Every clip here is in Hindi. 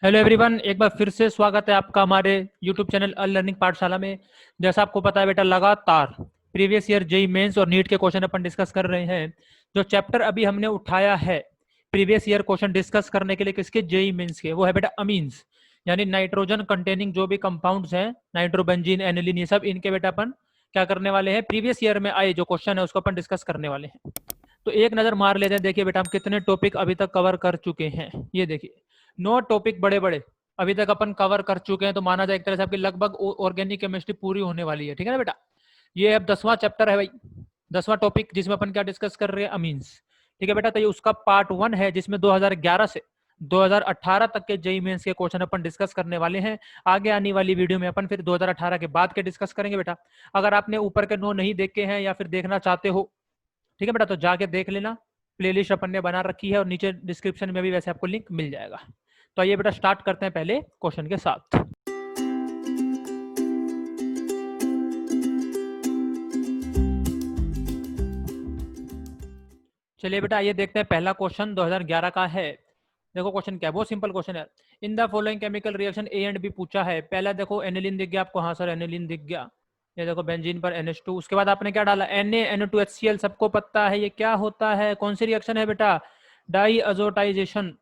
हेलो एवरीवन, एक बार फिर से स्वागत है आपका हमारे यूट्यूब चैनल अल लर्निंग पाठशाला में। जैसा आपको पता है बेटा, लगातार प्रीवियस ईयर जेई मेंस और नीट के क्वेश्चन अपन डिस्कस कर रहे हैं। जो चैप्टर अभी हमने उठाया है प्रीवियस ईयर क्वेश्चन डिस्कस करने के लिए किसके, जेई मेंस के, वो है बेटा अमीन्स, यानी नाइट्रोजन कंटेनिंग जो भी कंपाउंड्स हैं, नाइट्रोबेंजीन, एनिलीन, ये सब इनके बेटा अपन क्या करने वाले हैं, प्रीवियस ईयर में आए जो क्वेश्चन है उसको अपन डिस्कस करने वाले हैं। तो एक नजर मार लेते हैं। देखिए बेटा, हम कितने टॉपिक अभी तक कवर कर चुके हैं। ये देखिए, 9 टॉपिक बड़े बड़े अभी तक अपन कवर कर चुके हैं। तो माना जाए एक तरह से आपकी लगभग ऑर्गेनिक केमिस्ट्री पूरी होने वाली है। ठीक है ना बेटा। ये अब 10वां चैप्टर है भाई, 10वां टॉपिक, जिसमें अपन क्या डिस्कस कर रहे हैं, अमीन्स। ठीक है बेटा। तो ये उसका पार्ट 1 है, जिसमें 2011 से 2018 तक के जेई मेंस के क्वेश्चन अपन डिस्कस करने वाले हैं। आगे आने वाली वीडियो में अपन फिर 2018 के बाद के डिस्कस करेंगे बेटा। अगर आपने ऊपर के 9 नहीं देखे हैं या फिर देखना चाहते हो, ठीक है बेटा, तो जाके देख लेना। प्लेलिस्ट अपन ने बना रखी है और नीचे डिस्क्रिप्शन में भी वैसे आपको लिंक मिल जाएगा। तो आइए बेटा, स्टार्ट करते हैं पहले क्वेश्चन के साथ। चलिए बेटा, ये देखते हैं। पहला क्वेश्चन 2011 का है। देखो क्वेश्चन क्या है, बहुत सिंपल क्वेश्चन है। In the following chemical reaction A and B पूछा है। पहला देखो एनिलीन दिख गया आपको, हाँ सर एनिलीन दिख गया। ये देखो बेंजीन पर NH2, उसके बाद आपने क्या डाला, Na NO2HCl, सबको पता है ये क्या होता है, कौन सी रिएक्शन है बेटा, डाई अजोटाइजेशन।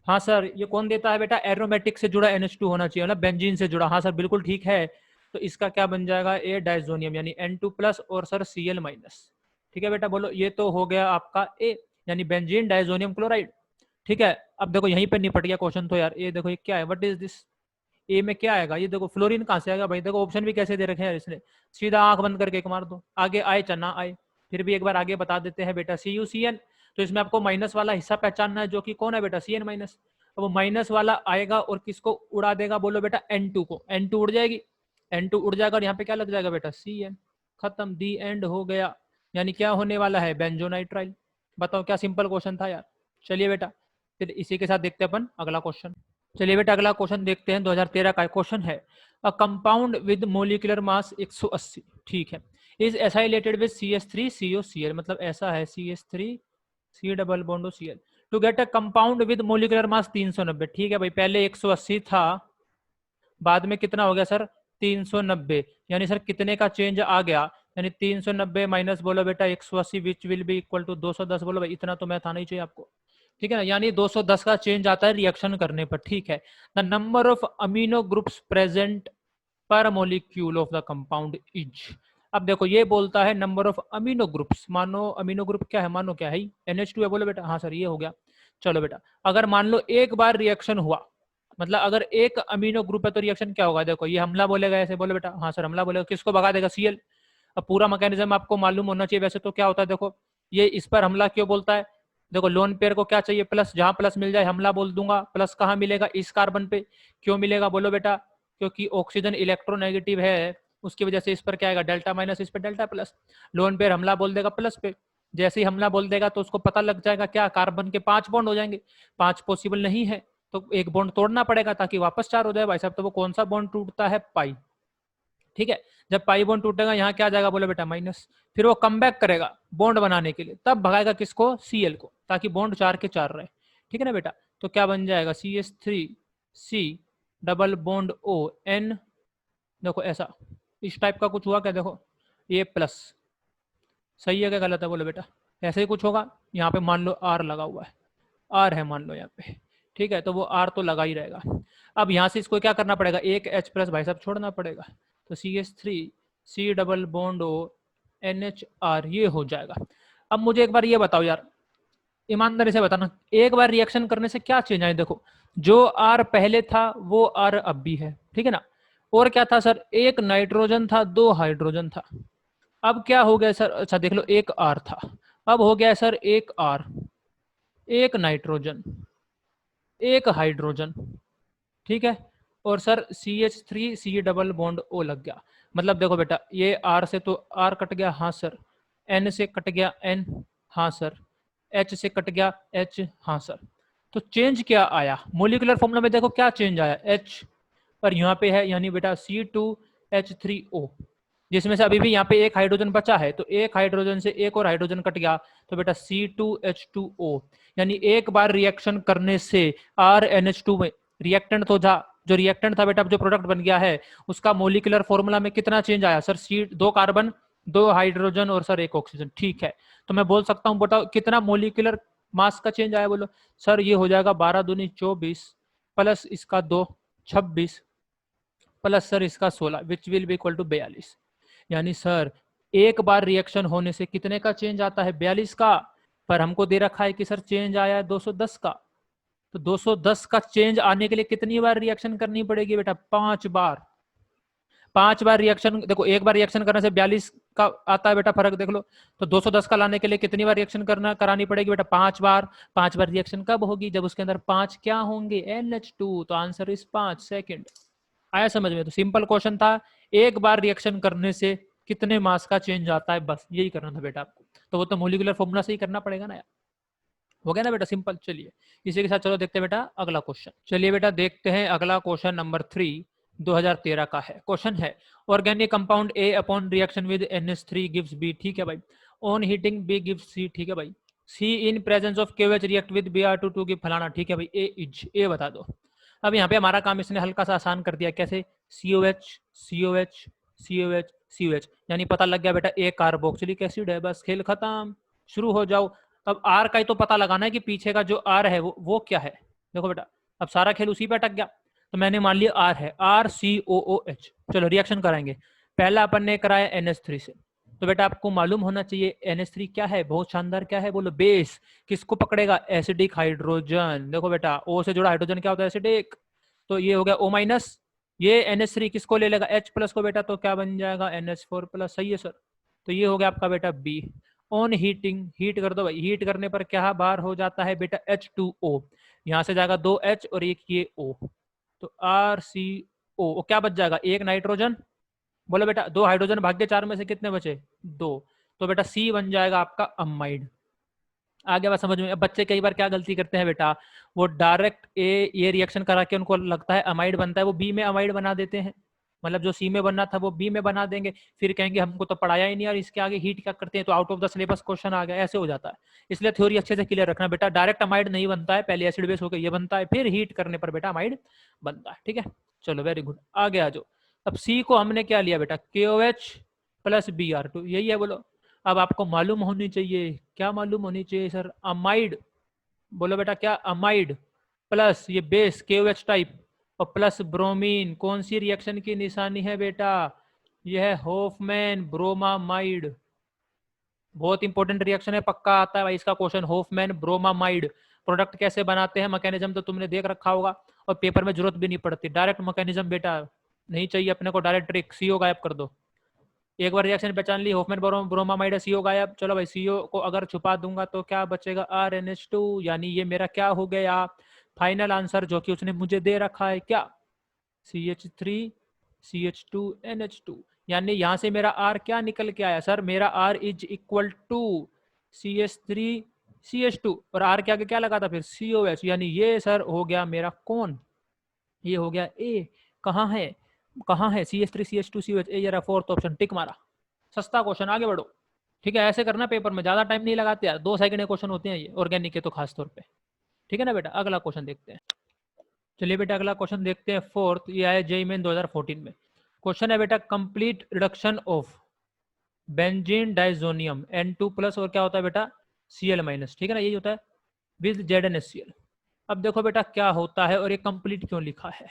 हाँ सर, ये कौन देता है बेटा, एरोमेटिक से जुड़ा NH2 होना चाहिए, मतलब बेंजीन से जुड़ा। हाँ सर बिल्कुल ठीक है। तो इसका क्या बन जाएगा, ए डाइजोनियम, यानी N2+ और सर Cl-। ठीक है बेटा, बोलो। ये तो हो गया आपका ए, यानी बेंजीन डाइजोनियम क्लोराइड। ठीक है। अब देखो यहीं पे निपट गया क्वेश्चन। तो यार ये देखो, ये क्या है, व्हाट इज दिस, ए में क्या आएगा, ये देखो फ्लोरीन कहाँ से आएगा भाई। देखो ऑप्शन भी कैसे दे रखे हैं इसने, सीधा आंख बंद करके एक मार दो, आगे आए चना आए। फिर भी एक बार आगे बता देते हैं बेटा, CuCN। तो इसमें आपको माइनस वाला हिस्सा पहचानना है, जो कि कौन है बेटा, Cn-। अब वो माइनस वाला आएगा और किसको उड़ा देगा, बोलो बेटा, N2 को। N2 उड़ जाएगी, N2 उड़ जाएगा और यहाँ पे क्या लग जाएगा बेटा, Cn। खत्म, दी एंड हो गया। यानी क्या होने वाला है, बेंजोनाइट्राइल। बताओ क्या सिंपल क्वेश्चन था यार। चलिए बेटा, फिर इसी के साथ देखते हैं अपन अगला क्वेश्चन। चलिए बेटा, अगला क्वेश्चन देखते हैं। 2013 का क्वेश्चन है। अ कंपाउंड विद मोलिकुलर मास 180, ठीक है, इज एसाइलेटेड विद CH3COCl, मतलब ऐसा है CH3C double bond Cl to get a compound with molecular mass 390। ठीक है भाई, पहले 180 था, बाद में कितना हो गया सर, 390। यानी सर कितने का चेंज आ गया, यानी 390 माइनस बोलो बेटा 180, which will be equal to 210। बोलो भाई, इतना तो मैथ आना ही चाहिए आपको। ठीक है ना, यानी 210 का चेंज आता है रिएक्शन करने पर। ठीक है। The number of amino groups present per molecule of the compound is. अब देखो ये बोलता है नंबर ऑफ अमीनो ग्रुप्स। मानो अमीनो ग्रुप क्या है, मानो क्या है, NH2 है। बोलो बेटा, हाँ सर ये हो गया। चलो बेटा, अगर मान लो एक बार रिएक्शन हुआ, मतलब अगर एक अमीनो ग्रुप है तो रिएक्शन क्या होगा, देखो ये हमला बोलेगा ऐसे। बोलो बेटा, हाँ सर हमला बोलेगा, किसको भगा देगा, Cl। अब पूरा मैकेनिज्म आपको मालूम होना चाहिए। वैसे तो क्या होता है, देखो ये इस पर हमला क्यों बोलता है, देखो लोन पेयर को क्या चाहिए, प्लस, जहां प्लस मिल जाए हमला बोल दूंगा। प्लस कहाँ मिलेगा, इस कार्बन पे। क्यों मिलेगा, बोलो बेटा, क्योंकि ऑक्सीजन इलेक्ट्रोनेगेटिव है, उसकी वजह से इस पर क्या आएगा, डेल्टा माइनस, इस पर डेल्टा प्लस। लोन पेयर हमला बोल देगा प्लस पे, जैसे ही हमला बोल देगा तो उसको पता लग जाएगा क्या, कार्बन के 5 बॉन्ड हो जाएंगे। 5 पॉसिबल नहीं है तो एक बॉन्ड तोड़ना पड़ेगा ताकि वापस 4 हो जाए भाई साहब। तो वो कौन सा बॉन्ड टूटता है, पाई। ठीक है। जब पाई बॉन्ड टूटेगा, यहाँ क्या आ जाएगा, बोलो बेटा माइनस। फिर वो कम बैक करेगा बॉन्ड बनाने के लिए, तब भगाएगा किसको, Cl को, ताकि बॉन्ड 4 के 4 रहे। ठीक है ना बेटा। तो क्या बन जाएगा, CH3C डबल बॉन्ड ON। देखो ऐसा, इस टाइप का कुछ हुआ क्या, देखो ये प्लस, सही है क्या गलत है, बोलो बेटा। ऐसे ही कुछ होगा। यहाँ पे मान लो R लगा हुआ है, R है मान लो यहाँ पे। ठीक है, तो वो R तो लगा ही रहेगा। अब यहाँ से इसको क्या करना पड़ेगा, एक H+ भाई साहब छोड़ना पड़ेगा। तो CH3C डबल बॉन्ड ONHR, ये हो जाएगा। अब मुझे एक बार ये बताओ यार, ईमानदारी से बताना, एक बार रिएक्शन करने से क्या चेंज आए। देखो जो R पहले था वो R अब भी है, ठीक है ना। और क्या था सर, एक नाइट्रोजन था, 2 हाइड्रोजन था। अब क्या हो गया सर, अच्छा देख लो, एक R था, अब हो गया सर एक R, एक नाइट्रोजन, एक हाइड्रोजन। ठीक है। और sir CH3C double bond O लग गया। मतलब देखो बेटा, ये R से तो R कट गया, हाँ सर। N से कट गया N, हाँ सर। H से कट गया H, हाँ सर। तो चेंज क्या आया, मोलिकुलर फॉर्मूला में देखो क्या चेंज आया, H और यहाँ पे है, यानी बेटा C2H3O, जिसमें से अभी भी यहाँ पे एक हाइड्रोजन बचा है। तो एक हाइड्रोजन से एक और हाइड्रोजन कट गया, तो बेटा C2H2O। यानी एक बार रिएक्शन करने से RNH2 में रिएक्टेंट तो जो रिएक्टेंट था बेटा, जो प्रोडक्ट बन गया है उसका मोलिकुलर फॉर्मूला में कितना चेंज आया सर? सी 2 कार्बन 2 हाइड्रोजन और सर 1 ऑक्सीजन। ठीक है, तो मैं बोल सकता हूँ बताओ कितना मोलिकुलर मास का चेंज आया? बोलो सर ये हो जाएगा 12 दूनी 24 प्लस इसका 2 26 प्लस सर इसका 16 which will be equal to 42। यानी सर एक बार रिएक्शन होने से कितने का चेंज आता है? 42 का। पर हमको दे रखा है कि सर चेंज आया है 210 का। तो 210 का चेंज आने के लिए कितनी बार रिएक्शन करनी पड़ेगी बेटा? 5 बार। 5 बार रिएक्शन, देखो एक बार रिएक्शन करने से 42 का आता है बेटा फर्क, देख लो। तो 210 का लाने के लिए कितनी बार रिएक्शन करानी पड़ेगी बेटा? 5 बार। 5 बार रिएक्शन कब होगी? जब उसके अंदर 5 क्या होंगे? NH2। तो आंसर इज 5 सेकेंड। आया समझ में? तो सिंपल क्वेश्चन था, एक बार रिएक्शन करने से कितने मास का चेंज आता है, बस यही करना था बेटा आपको। तो वो तो मोलिकुलर फॉर्मूला से ही करना पड़ेगा ना यार। हो गया ना बेटा सिंपल। चलिए इसी के साथ चलो देखते हैं बेटा अगला क्वेश्चन। चलिए बेटा देखते हैं अगला क्वेश्चन नंबर 3 2013 का है। क्वेश्चन है organic compound A upon reaction with NH3 gives B. ठीक है भाई। On heating B gives C. ठीक है भाई। C in presence of KOH react with Br2 give फलाना। ठीक है भाई। ए इज ए बता दो। अब यहाँ पे हमारा काम इसने हल्का सा आसान कर दिया। कैसे? COH COH COH COH, यानी पता लग गया बेटा ए कार्बोक्सिलिक एसिड है। बस खेल खत्म, शुरू हो जाओ। अब आर का ही तो पता लगाना है कि पीछे का जो आर है वो क्या है। देखो बेटा अब सारा खेल उसी पे अटक गया। तो मैंने मान लिया आर है, RCOOH। चलो रिएक्शन कराएंगे। पहला अपन ने कराया NH3 से। तो बेटा आपको मालूम होना चाहिए NH3 क्या है? बहुत शानदार, क्या है बोलो? बेस। किसको पकड़ेगा? Acidic hydrogen. देखो बेटा O से जुड़ा हाइड्रोजन क्या होता है? एसिडिक। तो ये हो गया O-। ये NH3 किसको ले लेगा? H+ को बेटा। तो क्या बन जाएगा? NH4+। सही है सर। तो ये हो गया आपका बेटा B। ऑन हीटिंग, हीट कर दो भाई। हीट करने पर क्या बाहर हो जाता है बेटा? H2O। यहाँ से जाएगा 2 H और एक ये O। तो RCO क्या बच जाएगा? एक नाइट्रोजन। बोलो बेटा 2 हाइड्रोजन भाग के 4 में से कितने बचे? 2। तो बेटा C बन जाएगा आपका अमाइड। आगे बात समझ में? अब बच्चे कई बार क्या गलती करते हैं बेटा, वो डायरेक्ट ये रिएक्शन करा के उनको लगता है अमाइड बनता है, वो बी में अमाइड बना देते हैं। मतलब जो सी में बनना था वो बी में बना देंगे, फिर कहेंगे हमको तो पढ़ाया ही नहीं और इसके आगे हीट क्या करते हैं, तो out of the syllabus question आ गया। ऐसे हो जाता है। इसलिए थ्योरी अच्छे से क्लियर रखना बेटा। डायरेक्ट अमाइड नहीं बनता है, पहले एसिड बेस होकर ये बनता है, फिर हीट करने पर बेटा अमाइड बनता है। ठीक है, चलो वेरी गुड, आगे आ जाओ। अब सी को हमने क्या लिया बेटा? KOH प्लस Br2, यही है बोलो। अब आपको मालूम होनी चाहिए, क्या मालूम होनी चाहिए सर? अमाइड। बोलो बेटा क्या? अमाइड प्लस ये बेस KOH टाइप और प्लस ब्रोमीन, कौन सी रिएक्शन की निशानी है बेटा? यह है होफमैन ब्रोमामाइड। बहुत इंपॉर्टेंट रिएक्शन है, पक्का आता है भाई इसका क्वेश्चन। Hofmann bromamide. प्रोडक्ट कैसे बनाते हैं, मैकेनिज्म तो तुमने देख रखा होगा और पेपर में जरूरत भी नहीं पड़ती। डायरेक्ट मैकेनिज्म बेटा, नहीं चाहिए अपने को डायरेक्ट ट्रिक। CO गायब कर दो। एक बार रिएक्शन पहचान ली, होफमैन ब्रोमामाइड, CO गायब। चलो भाई CO को अगर छुपा दूंगा तो क्या बचेगा? RNH2। यानी ये मेरा क्या हो गया? फाइनल आंसर जो कि उसने मुझे दे रखा है, क्या? CH3 CH2 NH2। यानी यहां से मेरा R क्या निकल के आया सर? मेरा R is equal to CH3 CH2 और R के आगे क्या लगा था फिर? COH। यानी ये सर हो गया मेरा कौन? ये हो गया A। कहाँ है? कहाँ है? CH3 CH2 COH। ए जरा फोर्थ ऑप्शन टिक मारा। सस्ता क्वेश्चन, आगे बढ़ो। ठीक है, ऐसे करना पेपर में, ज्यादा टाइम नहीं लगाते यार, 2 सेकंड के क्वेश्चन होते हैं ये, ऑर्गेनिक के तो खास तौर पे। ठीक है ना बेटा, अगला क्वेश्चन देखते हैं। चलिए बेटा अगला क्वेश्चन देखते हैं, फोर्थ। ये आया JEE मेन 2014 में। क्वेश्चन है बेटा complete reduction of benzene diazonium N2+ और क्या होता है बेटा? Cl-। ठीक है ना, यही होता है विद ZnHCl। अब देखो बेटा क्या होता है और ये कंप्लीट क्यों लिखा है।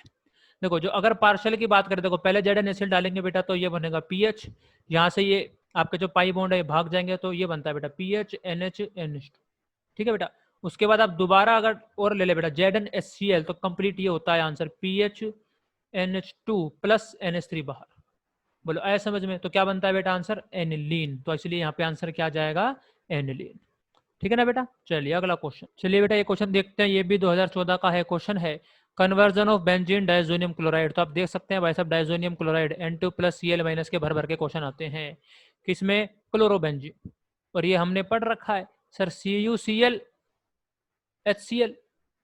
देखो जो अगर पार्शियल की बात करें, देखो पहले ZnHCl डालेंगे बेटा तो ये बनेगा PH। यहाँ से ये आपके जो पाई बॉन्ड है ये भाग जाएंगे तो ये बनता है बेटा PH NH NH2। ठीक है बेटा, उसके बाद आप दोबारा अगर और ले ले बेटा ZnHCl तो कंप्लीट ये होता है answer PH NH2 plus NH3 बाहर। बोलो आया समझ में? तो क्या बनता है बेटा आंसर? एनिलीन। तो इसलिए यहाँ पे आंसर क्या जाएगा? एनिलीन। ठीक है ना बेटा। चलिए अगला क्वेश्चन। चलिए बेटा ये क्वेश्चन देखते हैं, ये भी 2014 का है। क्वेश्चन है conversion of benzene diazonium chloride. तो आप देख सकते हैं भाई साहब डाइजोनियम क्लोराइड N2+ Cl- के भर भर के क्वेश्चन आते हैं। किसमें? क्लोरोबेंजीन। और ये हमने पढ़ रखा है सर CuCl HCl।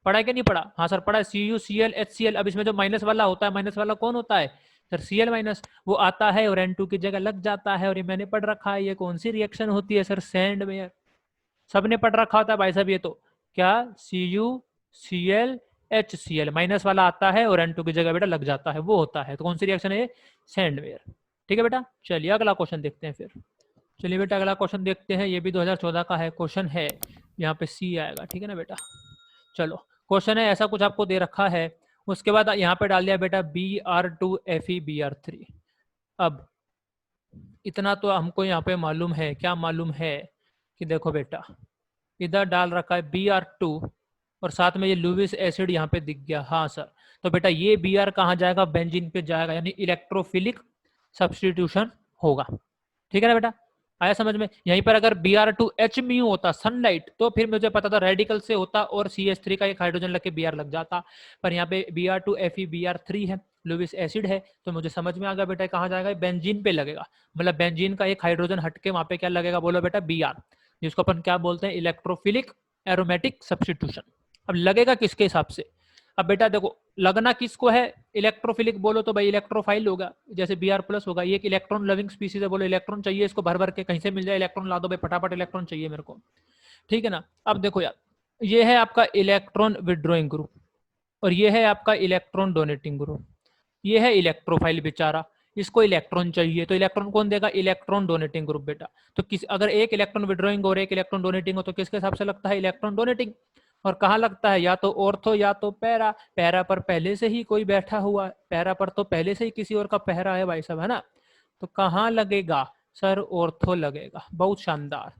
पढ़ा है कि नहीं पढ़ा? हाँ सर पढ़ा है CuCl HCl। अब इसमें जो माइनस वाला होता है, माइनस वाला कौन होता है सर? Cl-, वो आता है और N2 की जगह लग जाता है। और ये मैंने पढ़ रखा है, ये कौन सी रिएक्शन होती है सर? सैंड में। सबने पढ़ रखा होता है भाई साहब ये तो। क्या? CuCl HCl माइनस वाला आता है और N2 की जगह बेटा लग जाता है, वो होता है। तो कौन सी रिएक्शन है ये? सैंडवेयर। ठीक है बेटा, चलिए अगला क्वेश्चन देखते हैं फिर। चलिए बेटा अगला क्वेश्चन देखते हैं, ये भी 2014 का है, क्वेश्चन है यहाँ पे सी आएगा। ठीक है ना बेटा, चलो क्वेश्चन है ऐसा कुछ आपको दे रखा है, उसके बाद यहाँ पे डाल दिया बेटा Br2Fe Br3। अब इतना तो हमको यहाँ पे मालूम है, क्या मालूम है कि देखो बेटा इधर डाल रखा है Br2 और साथ में ये लुइस एसिड यहाँ पे दिख गया। हाँ सर, तो बेटा ये Br कहाँ जाएगा? बेंजीन पे जाएगा, यानी इलेक्ट्रोफिलिक सब्सटीट्यूशन होगा। ठीक है ना बेटा, आया समझ में? यहीं पर अगर Br2H म्यू होता सनलाइट, तो फिर मुझे पता था रेडिकल से होता और CH3 का एक हाइड्रोजन लग के Br लग जाता, पर यहाँ पे Br2Fe Br3 है, लुइस एसिड है, तो मुझे समझ में आ गया बेटा कहाँ जाएगा? बेंजीन पे लगेगा, मतलब बेंजीन का एक हाइड्रोजन हटके वहां पे क्या लगेगा? बोलो बेटा Br, जिसको अपन क्या बोलते हैं? Electrophilic aromatic substitution. अब लगेगा किसके हिसाब से? अब बेटा देखो लगना किसको है? इलेक्ट्रोफिलिक बोलो तो भाई इलेक्ट्रोफाइल होगा, जैसे Br+ होगा। ये एक इलेक्ट्रॉन लविंग स्पीसीज है, बोलो इलेक्ट्रॉन चाहिए इसको भर भर के, कहीं से मिल जाए इलेक्ट्रॉन ला दो भाई, फटाफट इलेक्ट्रॉन चाहिए मेरे को। ठीक है ना। अब देखो यार, ये है आपका इलेक्ट्रॉन विड्रॉइंग ग्रुप और ये है आपका इलेक्ट्रॉन डोनेटिंग ग्रुप। ये है इलेक्ट्रोफाइल बेचारा, इसको इलेक्ट्रॉन चाहिए, तो इलेक्ट्रॉन कौन देगा? इलेक्ट्रॉन डोनेटिंग ग्रुप बेटा। तो किस अगर एक इलेक्ट्रॉन विड्रॉइंग और एक इलेक्ट्रॉन डोनेटिंग हो तो किसके हिसाब से लगता है? Electron donating. और कहाँ लगता है? या तो ऑर्थो या तो पैरा। पैरा पर पहले से ही कोई बैठा हुआ है, पैरा पर तो पहले से ही किसी और का पहरा है भाई साहब, है ना। तो कहाँ लगेगा सर? ऑर्थो लगेगा। बहुत शानदार,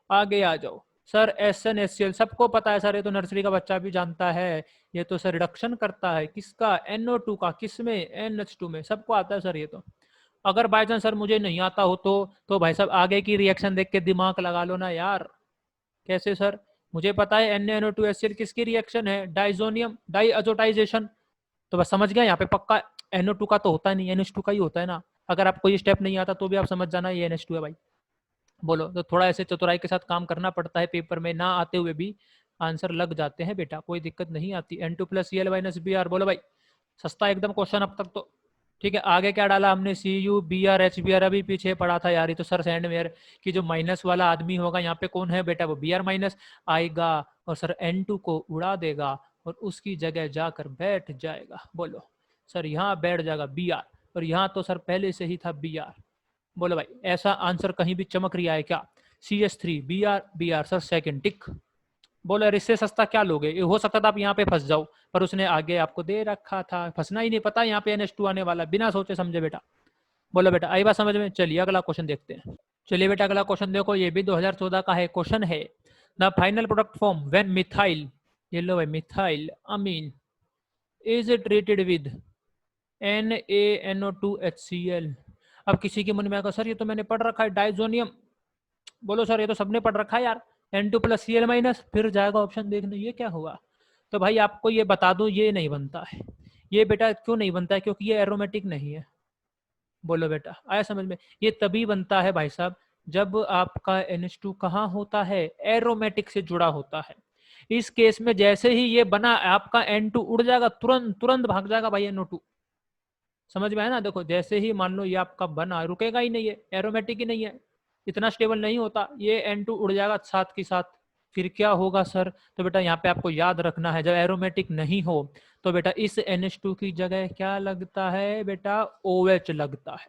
आगे आ जाओ सर। SnHCl सबको पता है सर, ये तो नर्सरी का बच्चा भी जानता है। ये तो सर रिडक्शन करता है किसका? NO2 का। किसमें? NH2 में। सबको आता है सर ये तो। अगर बाय चांस सर मुझे नहीं आता हो तो भाई साहब आगे की रिएक्शन देख के दिमाग लगा लो ना यार। कैसे सर? मुझे पता है NaNO2HCl किसकी रिएक्शन है? डाइजोनियम डाइअजोटाइजेशन। तो बस समझ गया यहाँ पे पक्का NO2 का तो होता नहीं, NH2 का ही होता है ना। अगर आपको ये स्टेप नहीं आता तो भी आप समझ जाना ये NH2 है भाई। बोलो, तो थोड़ा ऐसे चतुराई के साथ काम करना पड़ता है, पेपर में ना आते हुए भी आंसर लग जाते हैं बेटा, कोई दिक्कत नहीं आती। N2+Cl-Br। बोलो भाई, सस्ता एकदम क्वेश्चन अब तक तो। ठीक है, आगे क्या डाला हमने? CuBr अभी पीछे पड़ा था यार, ये तो सर सैंडवेयर की जो माइनस वाला आदमी होगा यहाँ पे कौन है बेटा? वो Br- आएगा और सर N2 को उड़ा देगा और उसकी जगह जाकर बैठ जाएगा। बोलो सर, यहाँ बैठ जाएगा Br और यहाँ तो सर पहले से ही था Br। बोलो भाई, ऐसा आंसर कहीं भी चमक रही है क्या? CH3 Br सर सेकंड टिक। बोलो यार, इससे सस्ता क्या लोगे? ये हो सकता था आप यहाँ पे फंस जाओ, पर उसने आगे आपको दे रखा था, फंसना ही नहीं, पता यहाँ पे NH2 आने वाला, बिना सोचे समझे बेटा। बोलो बेटा, आई बात समझ में? चलिए अगला क्वेश्चन देखते हैं। चलिए बेटा अगला क्वेश्चन देखो, ये भी 2014 का है। क्वेश्चन है the final product form when methyl, ये लो भाई, methyl amine is treated with NaNO2HCl। अब किसी के मन में आएगा सर ये तो मैंने पढ़ रखा है डाइजोनियम। बोलो सर ये तो सबने पढ़ रखा है यार, N2+Cl-, फिर जाएगा ऑप्शन देखने, ये क्या हुआ? तो भाई आपको ये बता दूं, ये नहीं बनता है। ये बेटा क्यों नहीं बनता है? क्योंकि ये एरोमेटिक नहीं है। बोलो बेटा, आया समझ में? ये तभी बनता है भाई साहब जब आपका NH2 कहाँ होता है? एरोमेटिक से जुड़ा होता है। इस केस में जैसे ही ये बना, आपका N2 उड़ जाएगा, तुरंत तुरंत भाग जाएगा भाई NO2। समझ में आया ना? देखो जैसे ही मान लो ये आपका बना, रुकेगा ही नहीं है, एरोमेटिक ही नहीं है, इतना स्टेबल नहीं होता, ये N2 उड़ जाएगा साथ के साथ। फिर क्या होगा सर? तो बेटा यहाँ पे आपको याद रखना है, जब एरोमेटिक नहीं हो तो बेटा इस NH2 की जगह क्या लगता है बेटा? OH लगता है।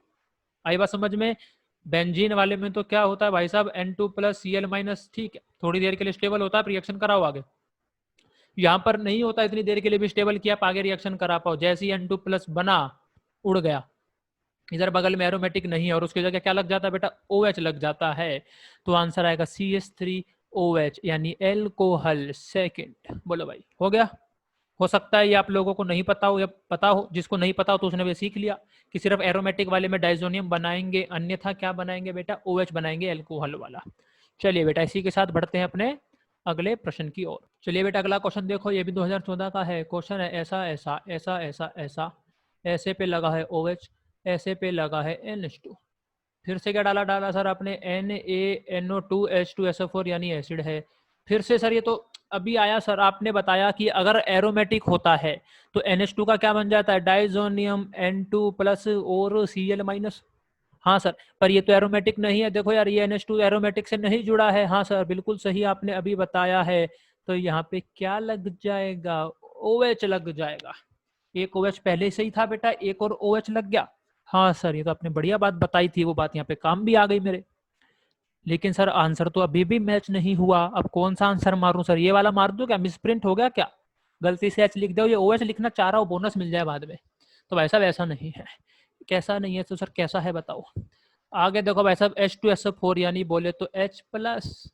आई बात समझ में? बेंजीन वाले में तो क्या होता है भाई साहब? N2+Cl-, ठीक है, थोड़ी देर के लिए स्टेबल होता है, रिएक्शन कराओ आगे। यहाँ पर नहीं होता इतनी देर के लिए भी स्टेबल कि आप आगे रिएक्शन करा पाओ। जैसे ही N2+ बना, उड़ गया, इधर बगल में एरोमेटिक नहीं है और उसकी जगह क्या लग जाता है बेटा? OH लग जाता है। तो आंसर आएगा CH3OH, यानी एल्कोहल सेकंड। बोलो भाई, हो गया? हो सकता है ये आप लोगों को नहीं पता हो या पता हो, जिसको नहीं पता हो तो उसने भी सीख लिया कि सिर्फ एरोमेटिक वाले में डाइजोनियम बनाएंगे, अन्यथा क्या बनाएंगे बेटा? OH बनाएंगे, एल्कोहल वाला। चलिए बेटा, इसी के साथ बढ़ते हैं अपने अगले प्रश्न की ओर। चलिए बेटा अगला क्वेश्चन देखो, ये भी 2014 का है। क्वेश्चन है ऐसा ऐसा ऐसा ऐसा ऐसा, ऐसे पे लगा है OH, ऐसे पे लगा है NH2। फिर से क्या डाला सर आपने? NaNO2H2SO4 यानी एसिड है। फिर से सर ये तो अभी आया सर, आपने बताया कि अगर एरोमेटिक होता है तो NH2 का क्या बन जाता है? डाइजोनियम N2+ और Cl-। हाँ सर, पर ये तो एरोमेटिक नहीं है। देखो यार, ये NH2 एरोमेटिक से नहीं जुड़ा है। हाँ सर, बिल्कुल सही आपने अभी बताया है। तो यहाँ पे क्या लग जाएगा? OH लग जाएगा। एक OH पहले से ही था बेटा, एक और OH लग गया। हाँ सर, ये तो आपने बढ़िया बात बताई थी, वो बात यहाँ पे काम भी आ गई मेरे। लेकिन सर आंसर तो अभी भी मैच नहीं हुआ, अब कौन सा आंसर मारूं सर? ये वाला मार दूं क्या? मिसप्रिंट हो गया क्या? गलती से H लिख दो, ये OH लिखना चाह रहा हूँ, बोनस मिल जाए बाद में। तो वैसा वैसा नहीं है। कैसा नहीं है तो सर कैसा है बताओ? आगे देखो भाई साहब, H2SO4 यानी बोले तो H+।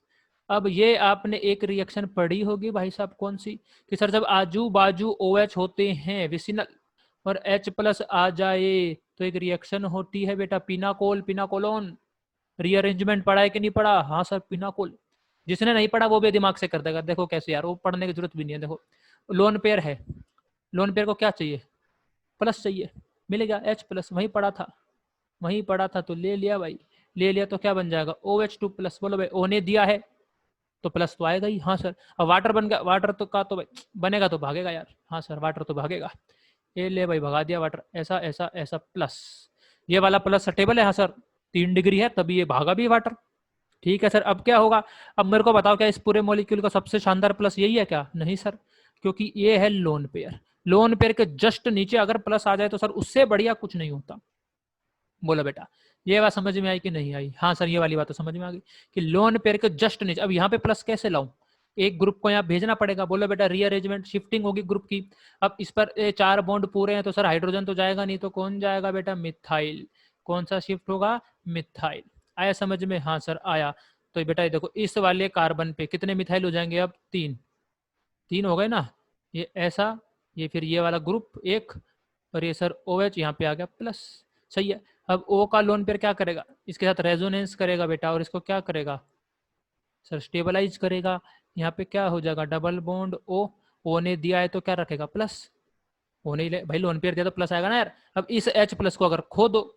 अब ये आपने एक रिएक्शन पढ़ी होगी भाई साहब, कौन सी? कि सर जब आजू बाजू OH होते हैं विसिनल और H+ आ जाए तो एक रिएक्शन होती है बेटा, पिनाकोल पिनाकोलोन। रीअरेंजमेंट पढ़ा है कि नहीं पढ़ा? हाँ सर, पिनाकोल। जिसने नहीं पढ़ा वो भी दिमाग से कर देगा। देखो कैसे यार, वो पढ़ने की जरूरत भी नहीं है। देखो लोन पेयर है, लोन पेयर को क्या चाहिए? प्लस चाहिए, मिलेगा H+। वहीं पढ़ा था, वहीं पढ़ा था तो ले लिया भाई। ले लिया तो क्या बन जाएगा? OH2+। बोलो भाई, O ने दिया है तो प्लस तो आएगा ही। हाँ सर। अब वाटर बन गया, वाटर तो का तो भाई बनेगा तो भागेगा यार। हाँ सर, वाटर तो भागेगा। ये ले भाई, भगा दिया वाटर। ऐसा ऐसा ऐसा प्लस, ये वाला प्लस सटेबल है। हाँ सर, 3 डिग्री है तभी ये भागा भी वाटर। ठीक है सर, अब क्या होगा? अब मेरे को बताओ, क्या इस पूरे मॉलिक्यूल का सबसे शानदार प्लस यही है क्या? नहीं सर, क्योंकि ये है लोन पेयर। लोन पेयर के जस्ट नीचे अगर प्लस आ जाए तो सर उससे बढ़िया कुछ नहीं होता। बोलो बेटा, ये बात समझ में आई कि नहीं आई? हाँ सर, ये वाली बात तो समझ में आ गई कि लोन पेयर के जस्ट नीचे। अब यहाँ पे प्लस कैसे लाऊं? एक ग्रुप को यहाँ भेजना पड़ेगा। बोलो बेटा, रीअरेंजमेंट, शिफ्टिंग होगी ग्रुप की। अब इस पर 4 बॉन्ड पूरे हैं तो सर हाइड्रोजन तो जाएगा नहीं, तो कौन जाएगा बेटा? मिथाइल। कौन सा शिफ्ट होगा? मिथाइल। आया समझ में? हाँ सर आया। तो बेटा ये देखो, इस वाले कार्बन पे कितने मिथाइल हो जाएंगे? अब 3। 3 हो गए ना? ये ऐसा, ये फिर ये वाला ग्रुप एक, और ये सर OH यहाँ पे आ गया प्लस। सही है। अब O का लोन पेयर क्या करेगा? इसके साथ रेजोनेंस करेगा बेटा, और इसको क्या करेगा सर? स्टेबलाइज करेगा। यहाँ पे क्या हो जाएगा? डबल बॉन्ड O ने दिया है तो क्या रखेगा? प्लस। O नहीं ले भाई, लोन पेयर दिया तो प्लस आएगा ना यार। अब इस H+ को अगर खो दो,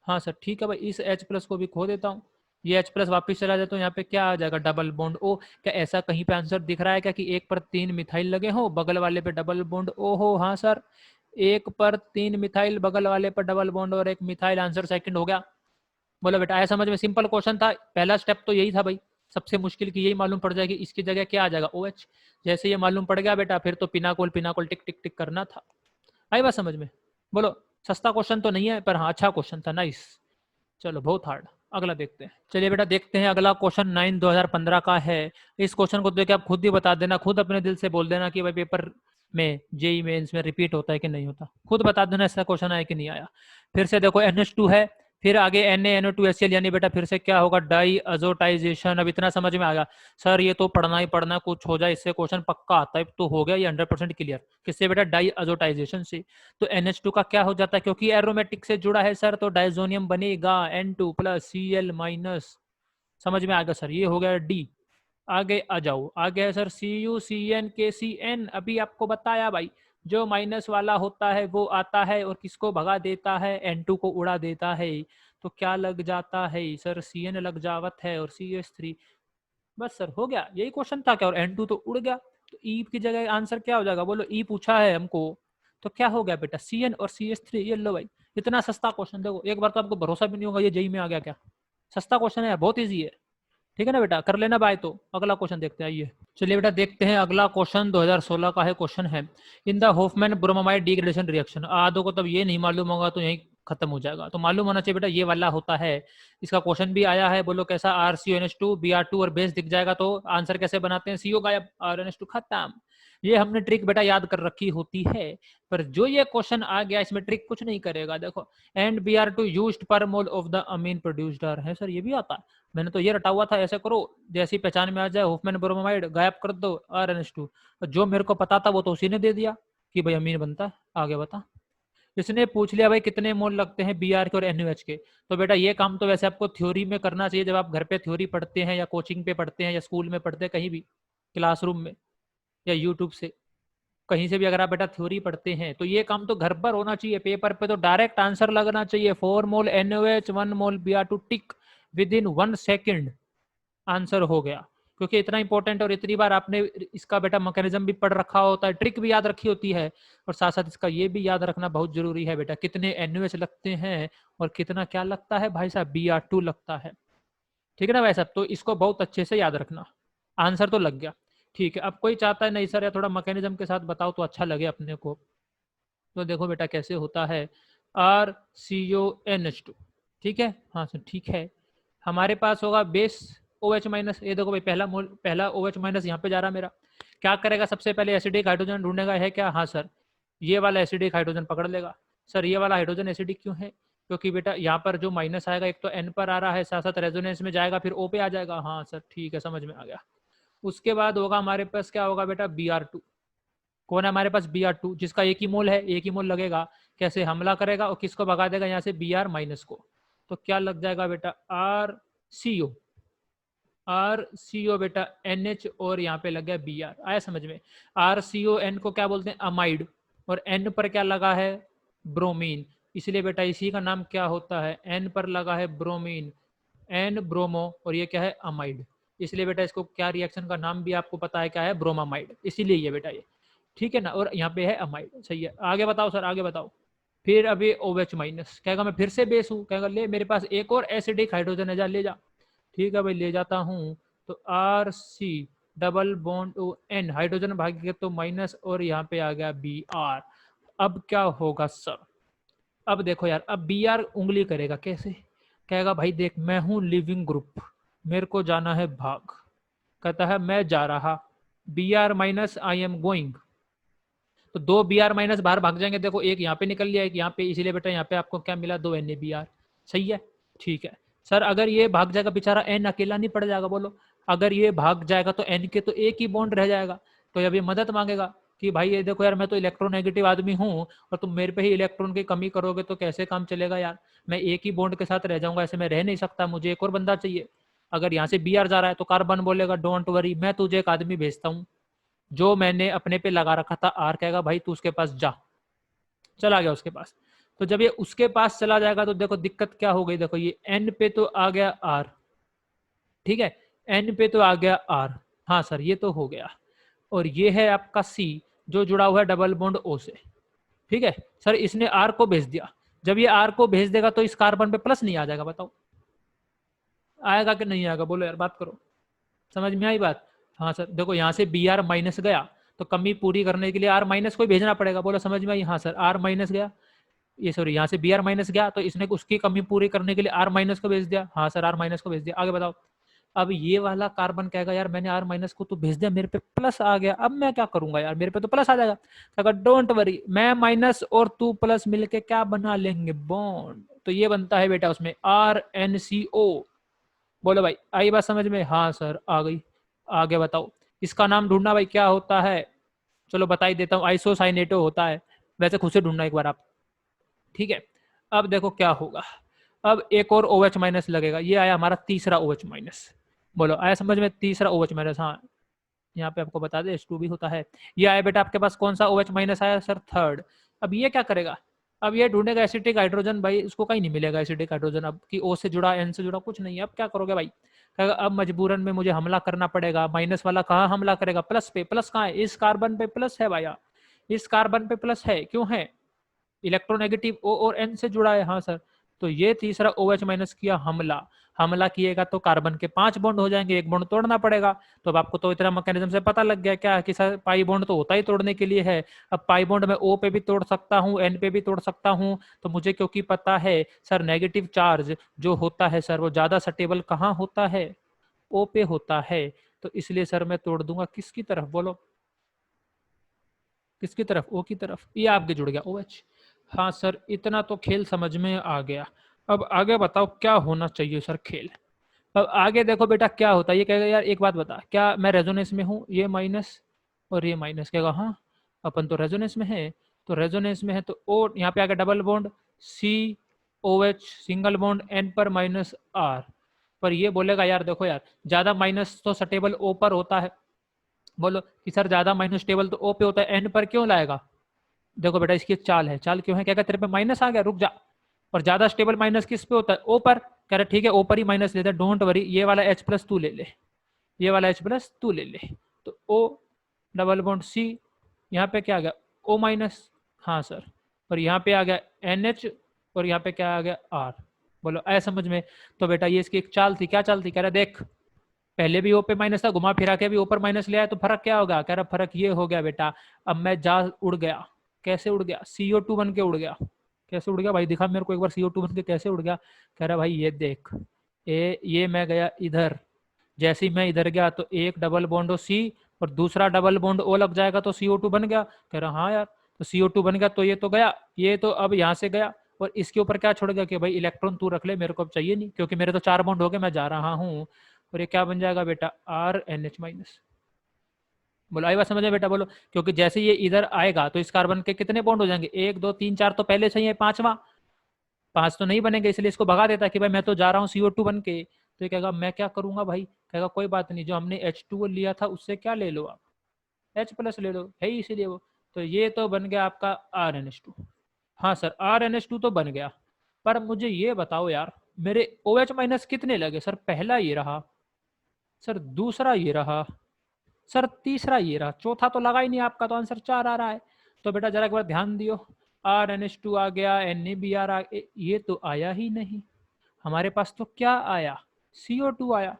हाँ सर ठीक है भाई, इस H+ को भी खो देता हूँ। ये H+ वापिस चला जाए तो यहाँ पे क्या आ जाएगा? Double bond O। क्या ऐसा कहीं पे आंसर दिख रहा है क्या कि एक पर 3 मिथाइल लगे हो, बगल वाले पे डबल बॉन्ड O हो? हाँ सर, एक पर 3 मिथाइल, बगल वाले पर डबल बॉन्ड और एक मिथाइल। आंसर सेकंड हो गया। बोलो बेटा, आया समझ में? सिंपल क्वेश्चन था, पहला स्टेप तो यही था भाई। सबसे मुश्किल की यही मालूम पड़ जाएगी, इसकी जगह क्या आ जाएगा? OH। जैसे ये मालूम पड़ गया बेटा, फिर तो पिनाकोल पिनाकोल टिक टिक टिक करना था। आई बात समझ में? बोलो, सस्ता क्वेश्चन तो नहीं है पर हाँ अच्छा क्वेश्चन था। नाइस। चलो, बहुत हार्ड। अगला देखते हैं। चलिए बेटा देखते हैं अगला क्वेश्चन 9/2015 का है। इस क्वेश्चन को देख के आप खुद ही बता देना, खुद अपने दिल से बोल देना कि भाई पेपर में, जेई मेंस में रिपीट होता है कि नहीं होता। खुद बता देना ऐसा क्वेश्चन आया कि नहीं आया। फिर से देखो, NH2 है, फिर आगे NaNO2HCl, यानी बेटा फिर से क्या होगा? डाई अजोटाइजेशन। अब इतना समझ में आ गया सर, ये तो पढ़ना ही पढ़ना, कुछ हो जाए इससे क्वेश्चन पक्का आता है तो हो गया ये 100% क्लियर। किससे बेटा? डाई अजोटाइजेशन से। तो NH2 का क्या हो जाता है? क्योंकि एरोमेटिक से जुड़ा है सर, तो डाइजोनियम बनेगा N2+Cl-। समझ में आ गया सर? ये हो गया D। आगे आ जाओ, आगे है सर CuCnKCn। अभी आपको बताया भाई, जो माइनस वाला होता है वो आता है और किसको भगा देता है? N2 को उड़ा देता है। तो क्या लग जाता है सर? Cn लग जावत है और CH3। बस सर, हो गया, यही क्वेश्चन था क्या? और N2 तो उड़ गया, तो E की जगह आंसर क्या हो जाएगा? बोलो, E पूछा है हमको तो क्या हो गया बेटा? Cn और CH3। ये लो भाई, इतना सस्ता क्वेश्चन। देखो एक बार तो आपको भरोसा भी नहीं होगा ये जेई में आ गया क्या। सस्ता क्वेश्चन है, बहुत ईजी है। ठीक है ना बेटा, कर लेना बाय। तो अगला क्वेश्चन देखते हैं, आइए। चलिए बेटा देखते हैं अगला क्वेश्चन, 2016 का है। क्वेश्चन है, in the Hofmann bromide degradation reaction. आधो को तब ये नहीं मालूम होगा तो यही खत्म हो जाएगा, तो मालूम होना चाहिए बेटा, ये वाला होता है। इसका क्वेश्चन भी आया है। बोलो कैसा? RCONH2 Br2 और बेस दिख जाएगा तो आंसर कैसे बनाते हैं? CO गायब, RNH2 खत्म। ये हमने ट्रिक बेटा याद कर रखी होती है, पर जो ये क्वेश्चन आ गया इसमें ट्रिक कुछ नहीं करेगा। देखो, and Br2 used per mole of the amine produced है सर, ये भी आता है। मैंने तो ये रटा हुआ था, ऐसे करो जैसी पहचान में आ जाए होफमैन ब्रोमाइड गायब कर दो RNH2। जो मेरे को पता था वो तो उसी ने दे दिया कि भाई अमीन बनता है। आगे बता। इसने पूछ लिया भाई कितने मोल लगते हैं Br के और NaOH के। तो बेटा ये काम तो वैसे आपको थ्योरी में करना चाहिए, जब आप घर पे थ्योरी पढ़ते हैं या कोचिंग पे पढ़ते हैं या स्कूल में पढ़ते हैं, कहीं भी क्लासरूम में या यूट्यूब से कहीं से भी अगर आप बेटा थ्योरी पढ़ते हैं तो ये काम तो घर पर होना चाहिए। पेपर पे तो डायरेक्ट आंसर लगना चाहिए। 4 मोल NaOH, 1 mole Br2 tick, with in 1 second answer हो गया। क्योंकि इतना इंपॉर्टेंट और इतनी बार आपने इसका बेटा मैकेनिज्म भी पढ़ रखा होता है, ट्रिक भी याद रखी होती है, और साथ साथ इसका ये भी याद रखना बहुत जरूरी है बेटा, कितने NaOH लगते हैं और कितना क्या लगता है भाई साहब? Br2 लगता है। ठीक है ना भाई साहब? तो इसको बहुत अच्छे से याद रखना। आंसर तो लग गया। ठीक है, अब कोई चाहता है नहीं सर या थोड़ा मैकेनिज्म के साथ बताओ तो अच्छा लगे अपने को। तो देखो बेटा कैसे होता है, RCONH2, ठीक है, हाँ सर ठीक है। हमारे पास होगा बेस OH माइनस, ये देखो भाई पहला OH माइनस यहाँ पे जा रहा मेरा, क्या करेगा सबसे पहले एसिडिक हाइड्रोजन ढूंढेगा, है क्या, हाँ सर, ये वाला एसिडिक हाइड्रोजन पकड़ लेगा। सर ये वाला हाइड्रोजन एसिडिक क्यों है, क्योंकि बेटा यहाँ पर जो माइनस आएगा एक तो N पर आ रहा है, साथ साथ रेजोनेंस में जाएगा फिर O पे आ जाएगा, हाँ सर ठीक है समझ में आ गया। उसके बाद होगा हमारे पास क्या होगा बेटा Br2, कौन है हमारे पास Br2 जिसका एक ही मोल है, एक ही मोल लगेगा, कैसे हमला करेगा और किसको भगा देगा यहाँ से Br माइनस को, तो क्या लग जाएगा बेटा RCO, RCO बेटा NH और यहाँ पे लग गया Br, आया समझ में। RCON को क्या बोलते हैं, अमाइड, और N पर क्या लगा है, ब्रोमीन, इसलिए बेटा इसी का नाम क्या होता है, N पर लगा है ब्रोमीन, N ब्रोमो, और ये क्या है अमाइड, इसलिए बेटा इसको क्या रिएक्शन का नाम भी आपको पता है क्या है, ब्रोमामाइड, इसीलिए ये बेटा ये, ठीक है ना, और यहाँ पे है अमाइड, सही है। आगे बताओ सर आगे बताओ। फिर अभी OH माइनस कहेगा मैं फिर से बेस हूँ, कहेगा ले मेरे पास एक और एसिडिक हाइड्रोजन है, जा ले जा, ठीक है भाई ले जाता हूँ। तो RC double bond N, hydrogen भाग तो माइनस, और यहाँ पे आ गया Br। अब क्या होगा सर, अब देखो यार, अब Br उंगली करेगा कैसे, कहेगा भाई देख मैं हूँ लिविंग ग्रुप, मेरे को जाना है भाग, कहता है मैं जा रहा, Br minus I am going, तो दो Br माइनस बाहर भाग जाएंगे, देखो एक यहाँ पे निकल लिया एक यहाँ पे, इसीलिए बेटा यहाँ पे आपको क्या मिला, दो NaBr, सही है ठीक है। सर अगर ये भाग जाएगा बेचारा N अकेला नहीं पड़ जाएगा, बोलो, अगर ये भाग जाएगा तो N के तो एक ही बॉन्ड रह जाएगा, तो अभी मदद मांगेगा कि भाई ये देखो यार मैं तो इलेक्ट्रोनेगेटिव आदमी हूँ और तुम मेरे पे ही इलेक्ट्रॉन की कमी करोगे तो कैसे काम चलेगा यार, मैं एक ही बॉन्ड के साथ रह जाऊंगा, ऐसे मैं रह नहीं सकता, मुझे एक और बंदा चाहिए। अगर यहाँ से Br जा रहा है तो कार्बन बोलेगा डोंट वरी, मैं तुझे एक आदमी भेजता हूँ जो मैंने अपने पे लगा रखा था R, कहेगा भाई तू उसके पास जा, चला गया उसके पास। तो जब ये उसके पास चला जाएगा तो देखो दिक्कत क्या हो गई, देखो ये N पे तो आ गया R, ठीक है, N पे तो आ गया R, हाँ सर ये तो हो गया, और ये है आपका C जो जुड़ा हुआ है डबल बॉन्ड O से, ठीक है। सर इसने R को भेज दिया, जब ये R को भेज देगा तो इस कार्बन पे प्लस नहीं आ जाएगा, बताओ आएगा कि नहीं आएगा, बोलो यार बात करो, समझ में आई बात। हाँ सर देखो यहाँ से Br माइनस गया तो कमी पूरी करने के लिए R माइनस को भेजना पड़ेगा, बोलो समझ में आई, हाँ सर R माइनस गया, ये सॉरी यहाँ से Br माइनस गया तो इसने उसकी कमी पूरी करने के लिए R माइनस को भेज दिया, हाँ सर R माइनस को भेज दिया, आगे बताओ। अब ये वाला कार्बन कहेगा यार मैंने R माइनस को तो भेज दिया, मेरे पे प्लस आ गया, अब मैं क्या करूंगा यार, मेरे पे तो प्लस आ जाएगा, कहेगा डोंट वरी मैं माइनस और तू प्लस मिलके क्या बना लेंगे, बॉन्ड, तो ये बनता है बेटा उसमें RnCO, बोलो भाई आई बात समझ में, हाँ सर आ गई। आगे बताओ, इसका नाम ढूंढना भाई क्या होता है, चलो बता ही देता हूँ, आइसोसाइनेटो होता है, वैसे खुद से ढूंढना एक बार आप, ठीक है। अब देखो क्या होगा, अब एक और OH माइनस लगेगा, ये आया हमारा तीसरा OH माइनस, बोलो आया समझ में, तीसरा OH माइनस, हाँ यहाँ पे आपको बता दे H2 भी होता है। ये आया बेटा आपके पास कौन सा OH माइनस आया सर, थर्ड। अब ये क्या करेगा, अब ये ढूंढेगा एसिटिक हाइड्रोजन, भाई उसको कहीं नहीं मिलेगा एसिटिक हाइड्रोजन, अब कि O से जुड़ा N से जुड़ा कुछ नहीं है, अब क्या करोगे भाई, कहेगा अब मजबूरन में मुझे हमला करना पड़ेगा, माइनस वाला कहाँ हमला करेगा, प्लस पे, प्लस कहाँ है, इस कार्बन पे प्लस है भैया, इस कार्बन पे प्लस है, क्यों है, इलेक्ट्रोनेगेटिव O और N से जुड़ा है, हाँ सर। तो ये तीसरा OH माइनस किया हमला, हमला किएगा तो कार्बन के 5 बॉन्ड हो जाएंगे, एक बॉन्ड तोड़ना पड़ेगा, तो अब आपको तो इतना मैकेनिज्म से पता लग गया क्या कि सर पाई बॉन्ड तो होता ही तोड़ने के लिए है, अब पाई बॉन्ड में O पे भी तोड़ सकता हूँ, N पे भी तोड़ सकता हूँ, तो मुझे क्योंकि पता है सर नेगेटिव चार्ज जो होता है सर वो ज्यादा स्टेबल कहाँ होता है, O पे होता है, तो इसलिए सर मैं तोड़ दूंगा किसकी तरफ, बोलो किसकी तरफ, O की तरफ, ये आपके जुड़ गया OH। हाँ सर इतना तो खेल समझ में आ गया, अब आगे बताओ क्या होना चाहिए सर खेल। अब आगे देखो बेटा क्या होता है, ये कहेगा यार एक बात बता, क्या मैं रेजोनेंस में हूँ, ये माइनस और ये माइनस, कहेगा हाँ अपन तो रेजोनेंस में है, तो रेजोनेंस में है तो ओ यहाँ पे आ गया double bond COH single bond N पर माइनस R, पर ये बोलेगा यार देखो यार ज्यादा माइनस तो स्टेबल O पर होता है, बोलो कि सर ज्यादा माइनस स्टेबल तो O पे होता है, N पर क्यों लाएगा, देखो बेटा इसकी एक चाल है, चाल क्यों है, क्या तेरे पे माइनस आ गया रुक जा, और ज्यादा स्टेबल माइनस किस पे होता है, O पर, कह रहा ठीक है O पर ही माइनस लेते हैं, डोंट वरी ये वाला H प्लस तू ले ले, ये वाला H प्लस तू ले ले, तो O डबल बॉन्ड C, यहाँ पे क्या आ गया O माइनस, हाँ सर, और यहाँ पे आ गया NH, और यहाँ पे क्या आ गया R, बोलो ऐसा समझ में। तो बेटा ये इसकी एक चाल थी, क्या चाल थी, कह रहा देख पहले भी ओ पे माइनस था, घुमा फिरा के भी ऊपर माइनस ले आया, तो फर्क क्या होगा? कह रहा फर्क ये हो गया बेटा, अब मैं जहाज उड़ गया। कैसे उड़ गया? CO2 बन के उड़ गया। कैसे उड़ गया भाई? दिखा मेरे को एक बार CO2 बन के कैसे उड़ गया। कह रहा भाई ये देख, ये मैं गया इधर, जैसे ही मैं इधर गया तो एक डबल बॉन्ड सी और दूसरा डबल बॉन्ड ओ लग जाएगा तो CO2 बन गया। कह रहा हाँ यार, तो CO2 बन गया तो ये तो गया, ये तो अब यहाँ से गया, और इसके ऊपर क्या छोड़ गया कि भाई इलेक्ट्रॉन तू रख ले, मेरे को अब चाहिए नहीं, क्योंकि मेरे तो 4 बॉन्ड हो गए, मैं जा रहा हूँ। और ये क्या बन जाएगा बेटा? RNH-। बोलो आई बात समझ में बेटा? बोलो, क्योंकि जैसे ये इधर आएगा तो इस कार्बन के कितने बॉन्ड हो जाएंगे? 1 2 3 4 तो पहले से ही है, पांचवा 5 तो नहीं बनेंगे, इसलिए इसको भगा देता कि भाई मैं तो जा रहा हूँ CO2 बन के। तो ये कहेगा मैं क्या करूंगा भाई? कहेगा कोई बात नहीं, जो हमने H2O लिया था उससे क्या ले लो, आप H+ ले लो, है ही इसीलिए वो। तो ये तो बन गया आपका RNH2। हाँ सर, RNH2 तो बन गया, पर मुझे ये बताओ यार, मेरे OH- कितने लगे? सर पहला ये रहा, सर दूसरा ये रहा, सर तीसरा ये रहा, चौथा तो लगा ही नहीं आपका, तो आंसर 4 आ रहा है। तो बेटा जरा एक बार ध्यान दियो, RNH2 आ गया, NaBr ये तो आया ही नहीं। हमारे पास तो क्या आया? CO2 आया।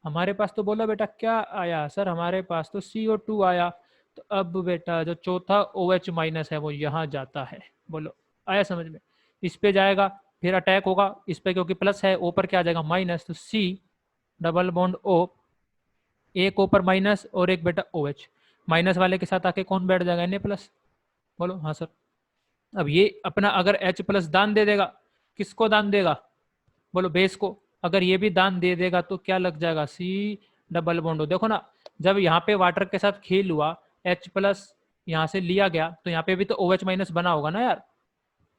हमारे पास तो बोलो बेटा क्या आया? सर हमारे पास तो CO2 आया। तो अब बेटा जो चौथा OH- है वो यहाँ जाता है। बोलो आया समझ में? इस पे जाएगा, फिर अटैक होगा इस पे, क्योंकि प्लस है, O पर क्या आ जाएगा? माइनस, तो C डबल बॉन्ड O, एक O पर माइनस और एक बेटा OH, माइनस वाले के साथ आके कौन बैठ जाएगा? Na+। बोलो हाँ सर। अब ये अपना अगर H+ दान दे देगा, किसको दान देगा? बोलो बेस को। अगर ये भी दान दे देगा तो क्या लग जाएगा? C double bond. देखो ना, जब यहाँ पे वाटर के साथ खेल हुआ, H+ यहाँ से लिया गया, तो यहाँ पे भी तो OH- बना होगा ना यार।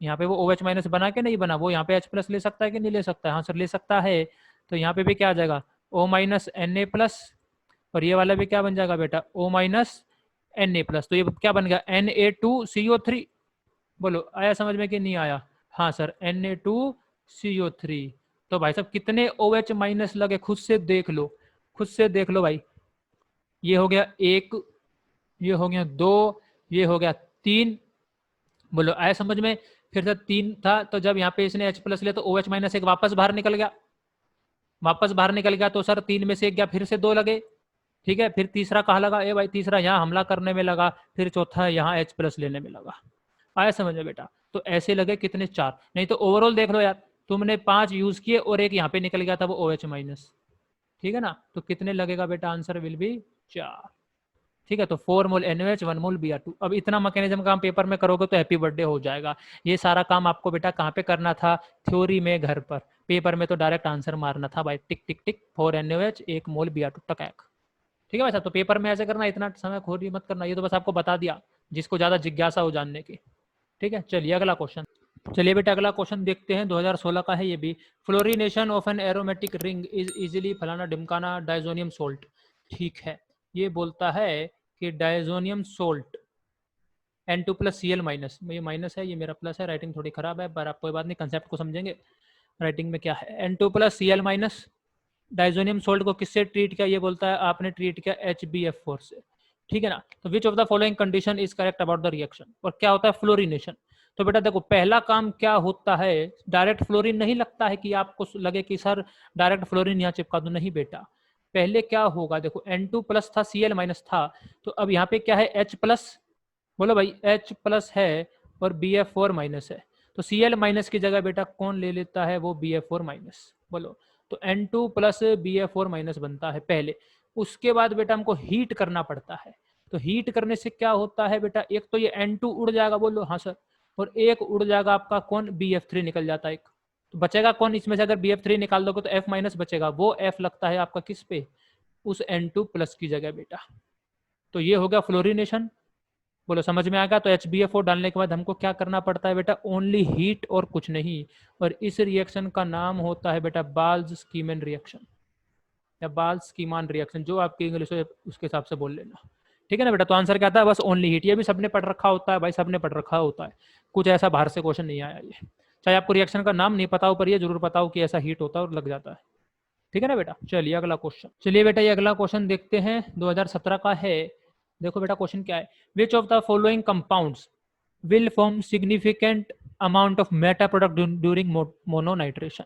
यहाँ पे वो OH- बना के नहीं बना, वो यहाँ पे H+ ले सकता है कि नहीं ले सकता है? हाँ सर ले सकता है। तो यहाँ पे भी क्या आ जाएगा? O- Na+, और ये वाला भी क्या बन जाएगा बेटा? O- Na+। तो ये क्या बन गया? Na2CO3। बोलो आया समझ में कि नहीं आया? हाँ सर, Na2CO3। तो भाई साहब कितने OH- लगे? खुद से देख लो, खुद से देख लो भाई। ये हो गया 1, ये हो गया 2, ये हो गया 3। बोलो आया समझ में? फिर से 3 था, तो जब यहाँ पे इसने H+ लिया तो OH- एक वापस बाहर निकल गया, वापस बाहर निकल गया, तो सर 3 में से एक गया, फिर से 2 लगे। ठीक है, फिर तीसरा कहाँ लगा? ए भाई तीसरा यहाँ हमला करने में लगा, फिर चौथा यहाँ H+ लेने में लगा। आया समझ में बेटा? तो ऐसे लगे कितने? 4। नहीं तो ओवरऑल देख लो यार, तुमने 5 यूज किए और एक यहाँ पे निकल गया था, वो OH-। ठीक है ना? तो कितने लगेगा बेटा? Answer will be 4। ठीक है, तो 4 मोल NaOH, 1 मोल Br2। अब इतना मैकेनिज्म काम पेपर में करोगे तो हैप्पी बर्थडे हो जाएगा। ये सारा काम आपको बेटा कहाँ पे करना था? थ्योरी में, घर पर। पेपर में तो डायरेक्ट आंसर मारना था भाई, टिक टिक टिक, 4 NaOH, 1 मोल Br2 टकैक। ठीक है भाई साहब, तो पेपर में ऐसे करना, इतना समय खोरी मत करना, ये तो बस आपको बता दिया जिसको ज्यादा जिज्ञासा हो जानने की। ठीक है, चलिए अगला क्वेश्चन। चलिए बेटा अगला क्वेश्चन देखते हैं, 2016 का है ये भी। Fluorination of an aromatic ring is easily फलाना ढिमकाना डायजोनियम सोल्ट। ठीक है, ये बोलता है कि डायजोनियम सोल्ट N2+Cl-, ये माइनस है, ये मेरा प्लस है, राइटिंग थोड़ी खराब है, पर आप कोई बात नहीं, कंसेप्ट को समझेंगे। राइटिंग में क्या है? N2+Cl-, डायजोनियम सोल्ट को किससे ट्रीट किया? ये बोलता है आपने ट्रीट किया HbF4 से। ठीक है ना? तो विच of the following condition is correct about the reaction? और क्या होता है फ्लोरिनेशन? तो बेटा देखो, पहला काम क्या होता है, डायरेक्ट फ्लोरीन नहीं लगता है कि आपको लगे कि सर डायरेक्ट फ्लोरीन यहाँ चिपका दो, नहीं बेटा। पहले क्या होगा? देखो N2+ था, Cl- था, तो अब यहाँ पे क्या है? H+। बोलो भाई H+ है और Bf4- है, तो Cl- की जगह बेटा कौन ले लेता है? वो Bf4-। बोलो, तो N2+Bf4- बनता है पहले। उसके बाद बेटा हमको हीट करना पड़ता है। तो हीट करने से क्या होता है बेटा? एक तो ये N2 उड़ जाएगा, बोलो हाँ सर, और एक उड़ जाएगा आपका कौन? Bf3 निकल जाता है एक। तो बचेगा कौन इसमें से? अगर Bf3 निकाल दोगे तो F- बचेगा, वो F लगता है आपका किस पे? उस N2+ की जगह बेटा। तो ये हो गया फ्लोरिनेशन। बोलो समझ में आ गया? तो HbF4 डालने के बाद हमको क्या करना पड़ता है बेटा? ओनली हीट और कुछ नहीं। और इस रिएक्शन का नाम होता है बेटा बाल्ज-स्कीमैन रिएक्शन, या बाल्ज-स्कीमान रिएक्शन, जो आपकी इंग्लिश है उसके हिसाब से बोल लेना। ठीक है ना बेटा? तो आंसर क्या आता है? बस ओनली हीट। ये भी सबने पढ़ रखा होता है भाई, सबने पढ़ रखा होता है, कुछ ऐसा बाहर से क्वेश्चन नहीं आया ये। चाहे आपको रिएक्शन का नाम नहीं पता हो, पर ये जरूर पता हो कि ऐसा हीट होता है और लग जाता है। ठीक है ना बेटा? चलिए अगला क्वेश्चन। चलिए बेटा ये अगला क्वेश्चन देखते हैं, 2017 का है। देखो बेटा क्वेश्चन क्या है? Which of the following compounds will form significant amount of meta product during mononitration?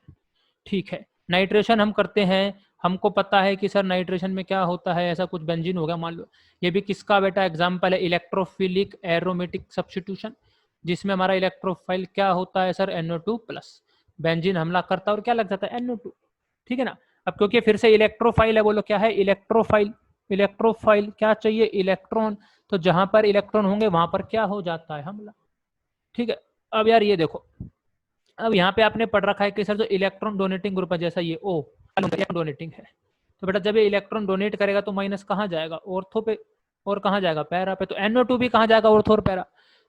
ठीक है, नाइट्रेशन हम करते हैं, हमको पता है कि सर नाइट्रेशन में क्या होता है, ऐसा कुछ बेंजीन हो गया मान लो। ये भी किसका बेटा एग्जाम्पल है, इलेक्ट्रोफिलिक एरोमेटिक सब्स्टिट्यूशन, जिसमें हमारा इलेक्ट्रोफाइल क्या होता है सर, NO2 प्लस। बेंजीन हमला करता है और क्या लग जाता है, NO2। ठीक है ना। अब क्योंकि फिर से इलेक्ट्रोफाइल है, बोलो क्या है, इलेक्ट्रोफाइल। इलेक्ट्रोफाइल क्या चाहिए, इलेक्ट्रॉन। तो जहां पर इलेक्ट्रॉन होंगे वहां पर क्या हो जाता है, हमला। ठीक है। अब यार ये देखो, अब यहाँ पे आपने पढ़ रखा है कि सर जो इलेक्ट्रॉन डोनेटिंग ग्रुप है, जैसा ये O डोनेटिंग है, तो बेटा जब ये इलेक्ट्रॉन डोनेट करेगा तो माइनस कहाँ जाएगा, ऑर्थो पे, और कहाँ जाएगा, पैरा पे। तो NO2 भी कहाँ जाएगा, ऑर्थो और पैरा।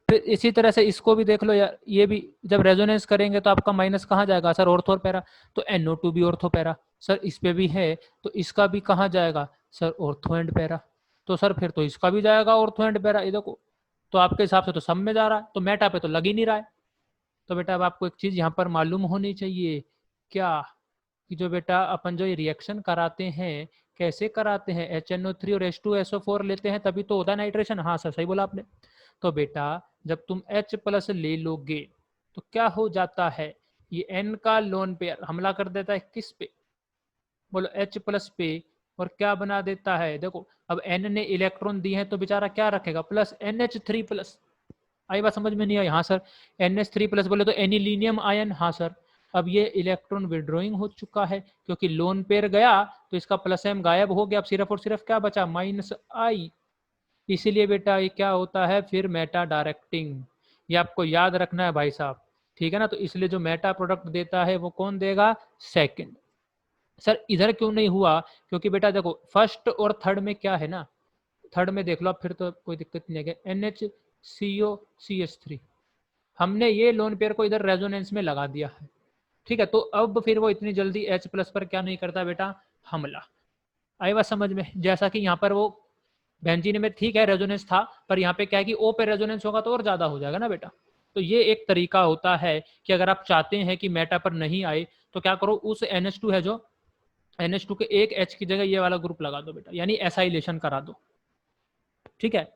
फिर इसी तरह से इसको भी देख लो यार, ये भी जब रेजोनेंस करेंगे तो आपका माइनस कहाँ जाएगा सर, ऑर्थो और पैरा। तो NO2 भी ऑर्थो पैरा। सर इस पे भी है, तो इसका भी कहाँ जाएगा सर, ऑर्थो एंड पैरा। तो सर फिर तो इसका भी जाएगा ऑर्थो एंड पैरा, ये देखो। तो आपके हिसाब से तो सब में जा रहा है, तो मेटा पे तो लग ही नहीं रहा है। तो बेटा अब आपको एक चीज यहाँ पर मालूम होनी चाहिए, क्या, कि जो बेटा अपन जो ये रिएक्शन कराते हैं, कैसे कराते हैं, HNO3 और H2SO4 लेते हैं तभी तो होता है नाइट्रेशन। हाँ सर सही बोला आपने। तो बेटा जब तुम H प्लस ले लोगे तो क्या हो जाता है, ये N का लोन पेयर हमला कर देता है किस पे, बोलो H प्लस पे, और क्या बना देता है, देखो अब N ने इलेक्ट्रॉन दिए हैं तो बेचारा क्या रखेगा, प्लस NH3 प्लस। आई बात समझ में नहीं आई, हाँ सर। NH3 प्लस बोले तो एनिलीनियम आयन, हाँ सर। अब ये इलेक्ट्रॉन विड्रॉइंग हो चुका है, क्योंकि लोन पेयर गया तो इसका प्लस M गायब हो गया, अब सिर्फ और सिर्फ क्या बचा, -I। इसीलिए बेटा ये क्या होता है फिर, मेटा डायरेक्टिंग। ये आपको याद रखना है भाई साहब, ठीक है ना। तो इसलिए जो मेटा प्रोडक्ट देता है वो कौन देगा, सेकंड। सर इधर क्यों नहीं हुआ, क्योंकि बेटा देखो फर्स्ट और थर्ड में क्या है ना, थर्ड में देख लो आप, फिर तो कोई दिक्कत नहीं है। NHCOCH3, हमने ये लोन पेयर को इधर रेजोनेंस में लगा दिया है। ठीक है, तो अब फिर वो इतनी जल्दी H प्लस पर क्या नहीं करता बेटा, हमला। आई बात समझ में। जैसा कि यहाँ पर वो बेंजीन में ठीक है रेजोनेंस था, पर यहाँ पे क्या है कि O पे रेजोनेंस होगा तो और ज्यादा हो जाएगा ना बेटा। तो ये एक तरीका होता है कि अगर आप चाहते हैं कि मेटा पर नहीं आए तो क्या करो, उस NH2 है जो NH2 के एक H की जगह ये वाला ग्रुप लगा दो बेटा, यानी एसाइलेशन करा दो। ठीक है,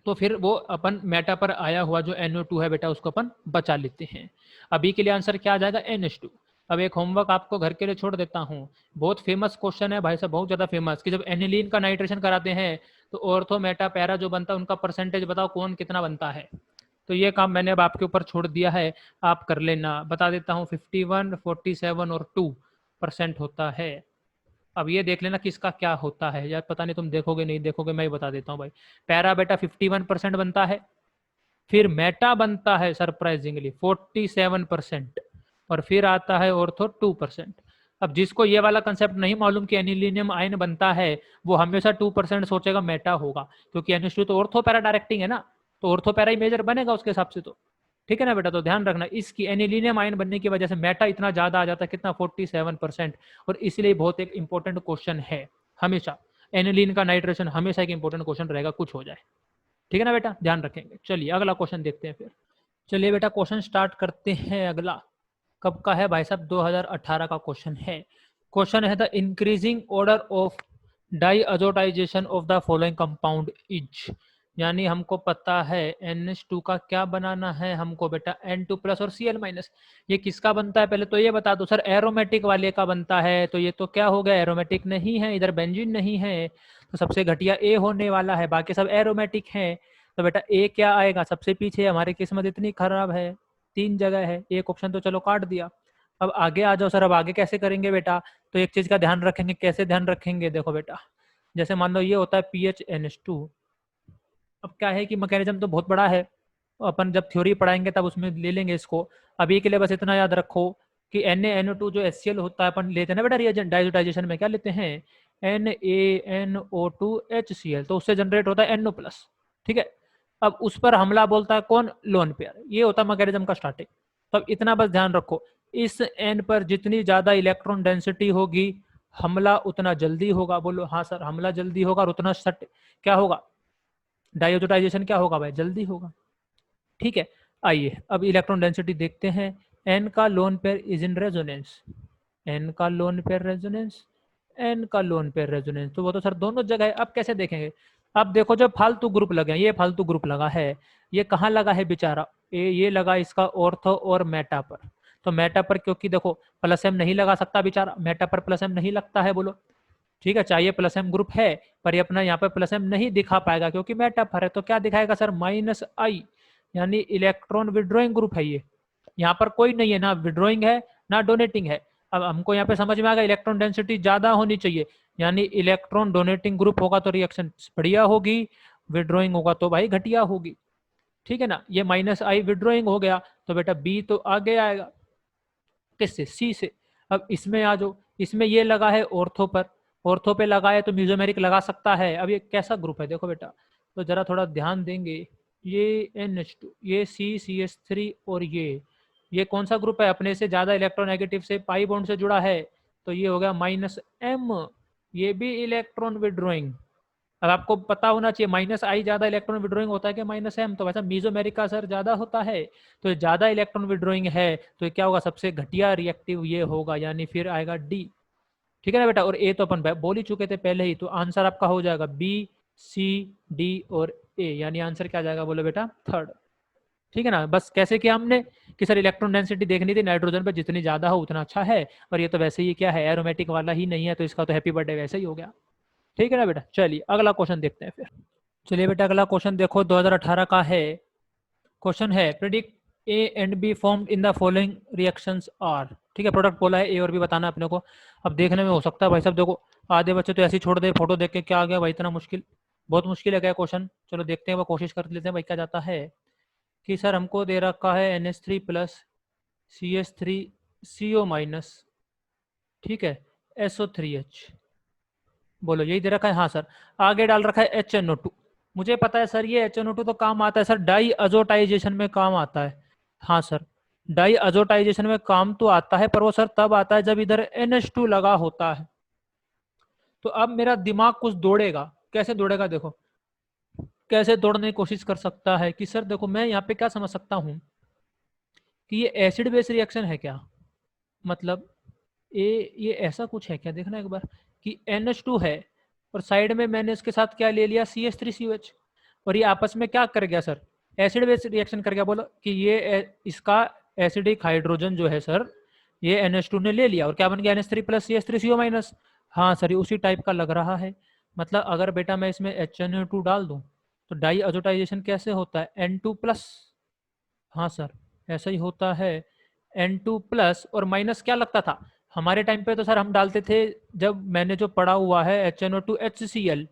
तो फिर वो अपन मेटा पर आया हुआ जो NO2 है बेटा उसको अपन बचा लेते हैं। अभी के लिए आंसर क्या आ जाएगा, NH2। अब एक होमवर्क आपको घर के लिए छोड़ देता हूँ, बहुत फेमस क्वेश्चन है भाई साहब, बहुत ज्यादा फेमस, कि जब एनिलीन का नाइट्रेशन कराते हैं तो ऑर्थो मेटा पैरा जो बनता है उनका परसेंटेज बताओ कौन कितना बनता है। तो ये काम मैंने अब आपके ऊपर छोड़ दिया है, आप कर लेना। बता देता हूँ 51, 47 और 2% होता है। अब ये देख लेना किसका क्या होता है यार, पता नहीं तुम देखोगे नहीं देखोगे, मैं ही बता देता हूँ भाई। पैरा बेटा 51% बनता है, फिर मेटा बनता है सरप्राइजिंगली 47%, और फिर आता है ऑर्थो 2%। अब जिसको ये वाला कंसेप्ट नहीं मालूम कि एनिलीनियम आयन बनता है, वो हमेशा 2% सोचेगा मेटा होगा, क्योंकि NH2 तो ऑर्थो पैरा डायरेक्टिंग है ना, तो ऑर्थो पैरा ही मेजर बनेगा उसके हिसाब से। तो ठीक है ना बेटा, तो ध्यान रखना इसकी एनिलीनियम आयन बनने की वजह से मेटा इतना ज्यादा आ जाता है, कितना 47%। और इसलिए बहुत एक इंपॉर्टेंट क्वेश्चन है हमेशा, एनिलीन का नाइट्रेशन हमेशा एक इंपॉर्टेंट क्वेश्चन रहेगा, कुछ हो जाए। ठीक है ना बेटा, ध्यान रखेंगे। चलिए अगला क्वेश्चन देखते हैं फिर। चलिए बेटा क्वेश्चन स्टार्ट करते हैं। अगला कब का है भाई साहब, 2018 का क्वेश्चन है। क्वेश्चन है the increasing order of diazotization of the following compound is, यानी हमको पता है NH2 का क्या बनाना है हमको बेटा, N2 प्लस और Cl माइनस। ये किसका बनता है पहले तो ये बता दो सर, एरोमेटिक वाले का बनता है। तो ये तो क्या हो गया, एरोमेटिक नहीं है, इधर बेंजीन नहीं है, तो सबसे घटिया A होने वाला है, बाकी सब एरोमेटिक है। तो बेटा A क्या आएगा, सबसे पीछे। हमारी किस्मत इतनी खराब है, 3 जगह है, एक ऑप्शन तो चलो काट दिया। अब आगे आ जाओ सर, अब आगे कैसे करेंगे बेटा। तो एक चीज का ध्यान रखेंगे, कैसे ध्यान रखेंगे, देखो बेटा जैसे मान लो ये होता है PHNH2। अब क्या है कि मैकेनिज्म तो बहुत बड़ा है, अपन जब थ्योरी पढ़ाएंगे तब उसमें ले लेंगे इसको। अभी के लिए बस इतना याद रखो कि NaNO2 जो HCl होता है अपन लेते हैं ना बेटा रिएजेंट डाइजोटाइजेशन में, क्या लेते हैं, NaNO2HCl, तो उससे जनरेट होता है NO प्लस। ठीक है, अब उस पर हमला बोलता है कौन, लोन पेयर। ये होता है मैकेनिज्म का स्टार्टिंग। तो अब इतना बस ध्यान रखो, इस N पर जितनी ज्यादा इलेक्ट्रॉन डेंसिटी होगी हमला उतना जल्दी होगा। बोलो हाँ सर, हमला जल्दी होगा और उतना सट क्या होगा, डाइऑक्साइडाइजेशन क्या होगा भाई, जल्दी होगा। ठीक है, आइए अब इलेक्ट्रॉन डेंसिटी देखते हैं। N का lone pair is in resonance, N का लोन पेयर रेजोनेंस, N का लोन पेयर रेजोनेंस, तो वो तो सर दोनों जगह है। अब कैसे देखेंगे, अब देखो जो फालतू ग्रुप लगे हैं, ये फालतू ग्रुप लगा है, ये कहाँ लगा है बेचारा, ये लगा इसका ऑर्थो और मेटा पर। तो मेटा पर क्योंकि देखो प्लस एम नहीं लगा सकता बेचारा, मेटा पर प्लस एम नहीं लगता है बोलो, ठीक है, चाहिए प्लस एम ग्रुप है, पर ये अपना यहाँ पर प्लस एम नहीं दिखा पाएगा क्योंकि मेटा पर है, तो क्या दिखाएगा सर, माइनस आई, यानी इलेक्ट्रॉन विड्रॉइंग ग्रुप है ये, यहाँ पर कोई नहीं है, ना विड्रॉइंग है ना डोनेटिंग है। अब हमको यहाँ पे समझ में आ गया इलेक्ट्रॉन डेंसिटी ज्यादा होनी चाहिए, यानी इलेक्ट्रॉन डोनेटिंग ग्रुप होगा तो रिएक्शन बढ़िया होगी, विड्रॉइंग होगा तो भाई घटिया होगी, ठीक है ना। ये माइनस आई विड्रॉइंग हो गया तो बेटा बी तो आगे आएगा, किससे, सी से। अब इसमें आ जाओ, इसमें ये लगा है ऑर्थो पर, ऑर्थो पे लगा है तो म्यूजोमेरिक लगा सकता है। अब ये कैसा ग्रुप है देखो बेटा, तो जरा थोड़ा ध्यान देंगे, ये NH2, ये CCH3 और ये कौन सा ग्रुप है, अपने से ज्यादा इलेक्ट्रोनेगेटिव से पाई बॉन्ड से जुड़ा है, तो ये हो गया माइनस एम, ये भी इलेक्ट्रॉन विड्रॉइंग। अब आपको पता होना चाहिए माइनस आई ज्यादा इलेक्ट्रॉन विड्रॉइंग होता है कि माइनस एम, तो वैसा मीजोमेरिक का असर ज्यादा होता है, तो ज्यादा इलेक्ट्रॉन विड्रॉइंग है तो क्या होगा, सबसे घटिया रिएक्टिव ये होगा, यानी फिर आएगा डी, ठीक है ना बेटा। और ए तो अपन बोल ही चुके थे पहले ही, तो आंसर आपका हो जाएगा बी सी डी और ए, यानी आंसर क्या जाएगा बोलो बेटा, थर्ड, ठीक है ना। बस कैसे किया हमने कि सर इलेक्ट्रॉन डेंसिटी देखनी थी, नाइट्रोजन पे जितनी ज्यादा हो उतना अच्छा है, और ये तो वैसे ही क्या है, एरोमेटिक वाला ही नहीं है, तो इसका तो हैप्पी बर्थडे वैसे ही हो गया, ठीक है ना बेटा। चलिए अगला क्वेश्चन देखते हैं फिर। चलिए बेटा अगला क्वेश्चन देखो, 2018 का है, क्वेश्चन है predict A and B formed in the following reactions are, ठीक है, प्रोडक्ट बोला है ए और बी बताना अपने को। अब देखने में हो सकता है भाई साहब देखो आधे बच्चे तो ऐसे ही छोड़ दे, फोटो देख के क्या आ गया भाई इतना मुश्किल, बहुत मुश्किल है क्या क्वेश्चन, चलो देखते हैं, वो कोशिश कर लेते हैं भाई क्या जाता है। कि सर हमको दे रखा है NH3 plus CH3 CO minus, ठीक है, SO3H, बोलो यही दे रखा है, हाँ सर। आगे डाल रखा है HNO2, मुझे पता है सर ये HNO2 तो काम आता है सर डाई अजोटाइजेशन में काम आता है, हाँ सर, डाई अजोटाइजेशन में काम तो आता है, पर वो सर तब आता है जब इधर NH2 लगा होता है। तो अब मेरा दिमाग कुछ दौड़ेगा, कैसे दौड़ेगा देखो, कैसे दौड़ने की कोशिश कर सकता है कि सर देखो मैं यहाँ पे क्या समझ सकता हूँ कि ये एसिड बेस रिएक्शन है क्या, मतलब ये ऐसा कुछ है क्या, देखना एक बार कि NH2 है और साइड में मैंने इसके साथ क्या ले लिया CH3COH, और ये आपस में क्या कर गया सर, एसिड बेस रिएक्शन कर गया, बोलो कि ये इसका एसिडिक हाइड्रोजन जो है सर ये NH2 ने ले लिया और क्या बन गया NH3 प्लस CH3CO माइनस, हाँ सर ये उसी टाइप का लग रहा है। मतलब अगर बेटा मैं इसमें HNO2 डाल दूं तो डाई अजोटाइजेशन कैसे होता है N2 प्लस, हाँ सर ऐसा ही होता है, N2 प्लस और माइनस क्या लगता था हमारे टाइम पे, तो सर हम डालते थे जब मैंने जो पढ़ा हुआ है HNO2 HCl,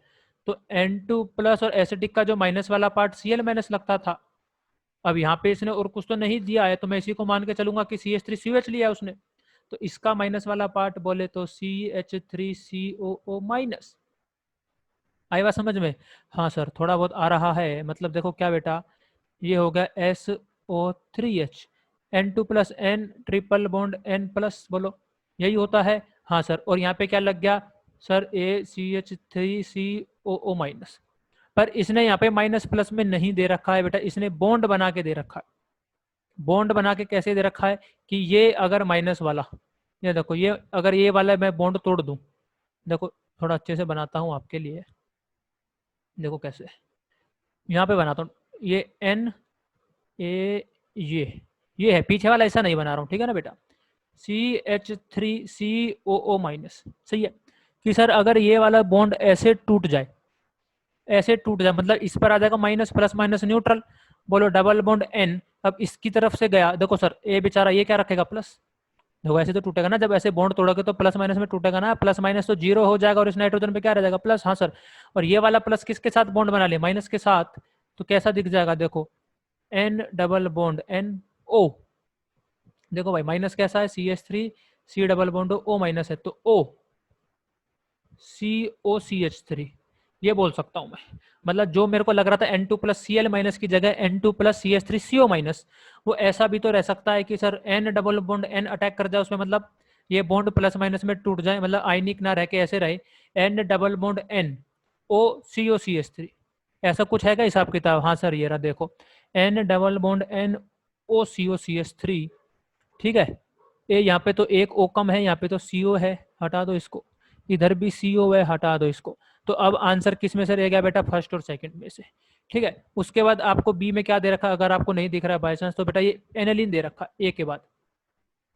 तो N2 प्लस और एसिडिक का जो माइनस वाला पार्ट Cl माइनस लगता था। अब यहाँ पे इसने और कुछ तो नहीं दिया है, तो मैं इसी को मान के चलूंगा कि CH3COH लिया है उसने, तो इसका माइनस वाला पार्ट बोले तो CH3COO माइनस, आई बात समझ में, हाँ सर थोड़ा बहुत आ रहा है। मतलब देखो क्या बेटा, ये हो गया SO3H, N2 plus N triple bond N plus, बोलो यही होता है, हाँ सर। और यहाँ पे क्या लग गया सर ACH3COO माइनस, पर इसने यहाँ पे माइनस प्लस में नहीं दे रखा है बेटा, इसने बॉन्ड बना के दे रखा है। बॉन्ड बना के कैसे दे रखा है कि ये अगर माइनस वाला, ये देखो ये अगर ये वाला मैं बॉन्ड तोड़ दूं, देखो थोड़ा अच्छे से बनाता हूँ आपके लिए, देखो कैसे यहाँ पे बनाता हूँ, ये N ए ये है, पीछे वाला ऐसा नहीं बना रहा हूँ, ठीक है ना बेटा, CH3COO माइनस, सही है। कि सर अगर ये वाला बॉन्ड ऐसे टूट जाए, ऐसे टूट जाए मतलब इस पर आ जाएगा माइनस, प्लस माइनस न्यूट्रल, बोलो डबल बॉन्ड N, अब इसकी तरफ से गया, देखो सर ए बेचारा ये क्या रखेगा प्लस, देखो ऐसे तो टूटेगा ना, जब ऐसे बॉन्ड तोड़ोगे तो प्लस माइनस में टूटेगा ना, प्लस माइनस तो जीरो हो जाएगा और इस नाइट्रोजन पे क्या रह जाएगा प्लस, हाँ सर। और ये वाला प्लस किसके साथ बॉन्ड बना ले, माइनस के साथ, तो कैसा दिख जाएगा देखो N डबल बॉन्ड NO, देखो भाई माइनस कैसा है CH3 C double bond O minus है, तो O COCH3 ये बोल सकता हूं मैं। मतलब जो मेरे को लग रहा था N2 प्लस Cl माइनस की जगह N2 प्लस CH3CO माइनस, वो ऐसा भी तो रह सकता है कि sir N double bond N attack कर जाए उसमें, मतलब ये बॉन्ड प्लस माइनस में टूट जाए, मतलब आयनिक ना रह के ऐसे रहे, N double bond N O COCH3, ऐसा कुछ है क्या हिसाब किताब, हाँ सर ये रहा देखो N double bond N O COCH3, ठीक है। ये यहाँ पे तो एक O कम है, यहाँ पे तो CO है, हटा दो इसको, इधर भी CO है, हटा दो इसको। तो अब आंसर किस में से रह गया बेटा, फर्स्ट और सेकंड में से, ठीक है। उसके बाद आपको बी में क्या दे रखा है, अगर आपको नहीं दिख रहा है बाई चांस, तो बेटा ये एनालिन दे रखा है ए के बाद,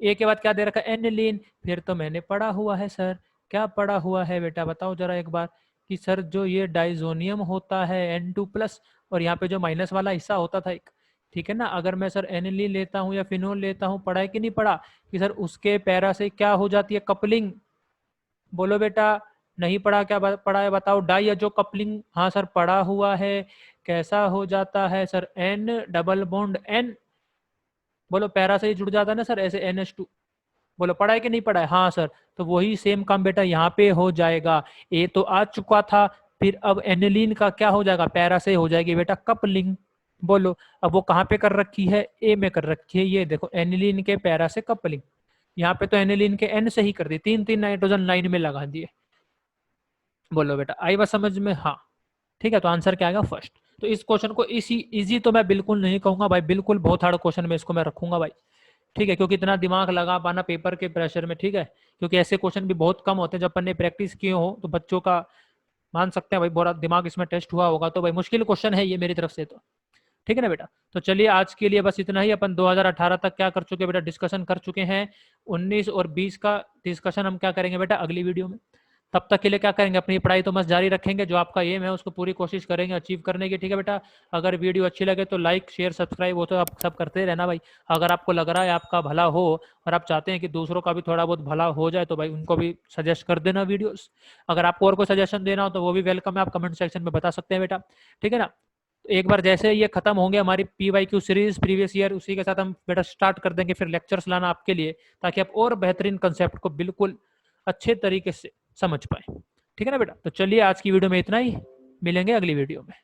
ए के बाद क्या दे रखा है, एनिलीन। फिर तो मैंने पढ़ा हुआ है सर, क्या पढ़ा हुआ है बेटा बताओ जरा एक बार, कि सर जो ये डाइजोनियम होता है N2+, और यहाँ पे जो माइनस वाला हिस्सा होता था एक, ठीक है ना, अगर मैं सर एनिलीन लेता हूँ या फिनोल लेता हूँ, पढ़ा है कि नहीं पढ़ा, कि सर उसके पैरा से क्या हो जाती है, कपलिंग। बोलो बेटा, नहीं पढ़ा, क्या पढ़ा है बताओ, डाई या जो कपलिंग, हाँ सर पढ़ा हुआ है। कैसा हो जाता है sir, N double bond N, बोलो पैरा से ही जुड़ जाता है ना सर, ऐसे NH2। बोलो पढ़ा है कि नहीं पढ़ा है, हाँ सर। तो वही सेम काम बेटा यहाँ पे हो जाएगा, ए तो आ चुका था, फिर अब एनिलीन का क्या हो जाएगा, पैरा से हो जाएगी बेटा कपलिंग। बोलो, अब वो कहाँ पे कर रखी है, ए में कर रखी है, ये देखो एनिलीन के पैरा से कपलिंग। यहाँ पे तो एनिलीन के एन से ही कर दी, तीन तीन नाइट्रोजन लाइन में लगा दिए। बोलो बेटा आई बात समझ में, हाँ। ठीक है, तो आंसर क्या आएगा, फर्स्ट। तो इस क्वेश्चन को इसी इजी तो मैं बिल्कुल नहीं कहूंगा भाई, बिल्कुल बहुत हार्ड क्वेश्चन में इसको मैं रखूंगा भाई। ठीक है, क्योंकि इतना दिमाग लगा पाना पेपर के प्रेशर में, ठीक है, क्योंकि ऐसे क्वेश्चन भी बहुत कम होते हैं, जब अपन ने प्रैक्टिस किए हो तो बच्चों का मान सकते हैं भाई पूरा दिमाग इसमें टेस्ट हुआ होगा, तो भाई मुश्किल क्वेश्चन है ये मेरी तरफ से तो। ठीक है ना बेटा, तो चलिए आज के लिए बस इतना ही। अपन 2018 तक क्या कर चुके बेटा, डिस्कशन कर चुके हैं। 19 और 20 का डिस्कशन हम क्या करेंगे बेटा अगली वीडियो में। तब तक के लिए क्या करेंगे, अपनी पढ़ाई तो मस्त जारी रखेंगे, जो आपका एम है उसको पूरी कोशिश करेंगे अचीव करने की। ठीक है बेटा, अगर वीडियो अच्छी लगे तो लाइक शेयर सब्सक्राइब वो तो आप सब करते रहना भाई। अगर आपको लग रहा है आपका भला हो और आप चाहते हैं कि दूसरों का भी थोड़ा बहुत भला हो जाए, तो भाई उनको भी सजेस्ट कर देना वीडियोस। अगर आपको और कोई सजेशन देना हो तो वो भी वेलकम है, आप कमेंट सेक्शन में बता सकते हैं बेटा। ठीक है ना, तो एक बार जैसे ये खत्म होंगे हमारी PYQ सीरीज प्रीवियस ईयर, उसी के साथ हम बेटा स्टार्ट कर देंगे फिर लेक्चर्स लाना आपके लिए, ताकि आप और बेहतरीन कंसेप्ट को बिल्कुल अच्छे तरीके से समझ पाए। ठीक है ना बेटा, तो चलिए आज की वीडियो में इतना ही, मिलेंगे अगली वीडियो में।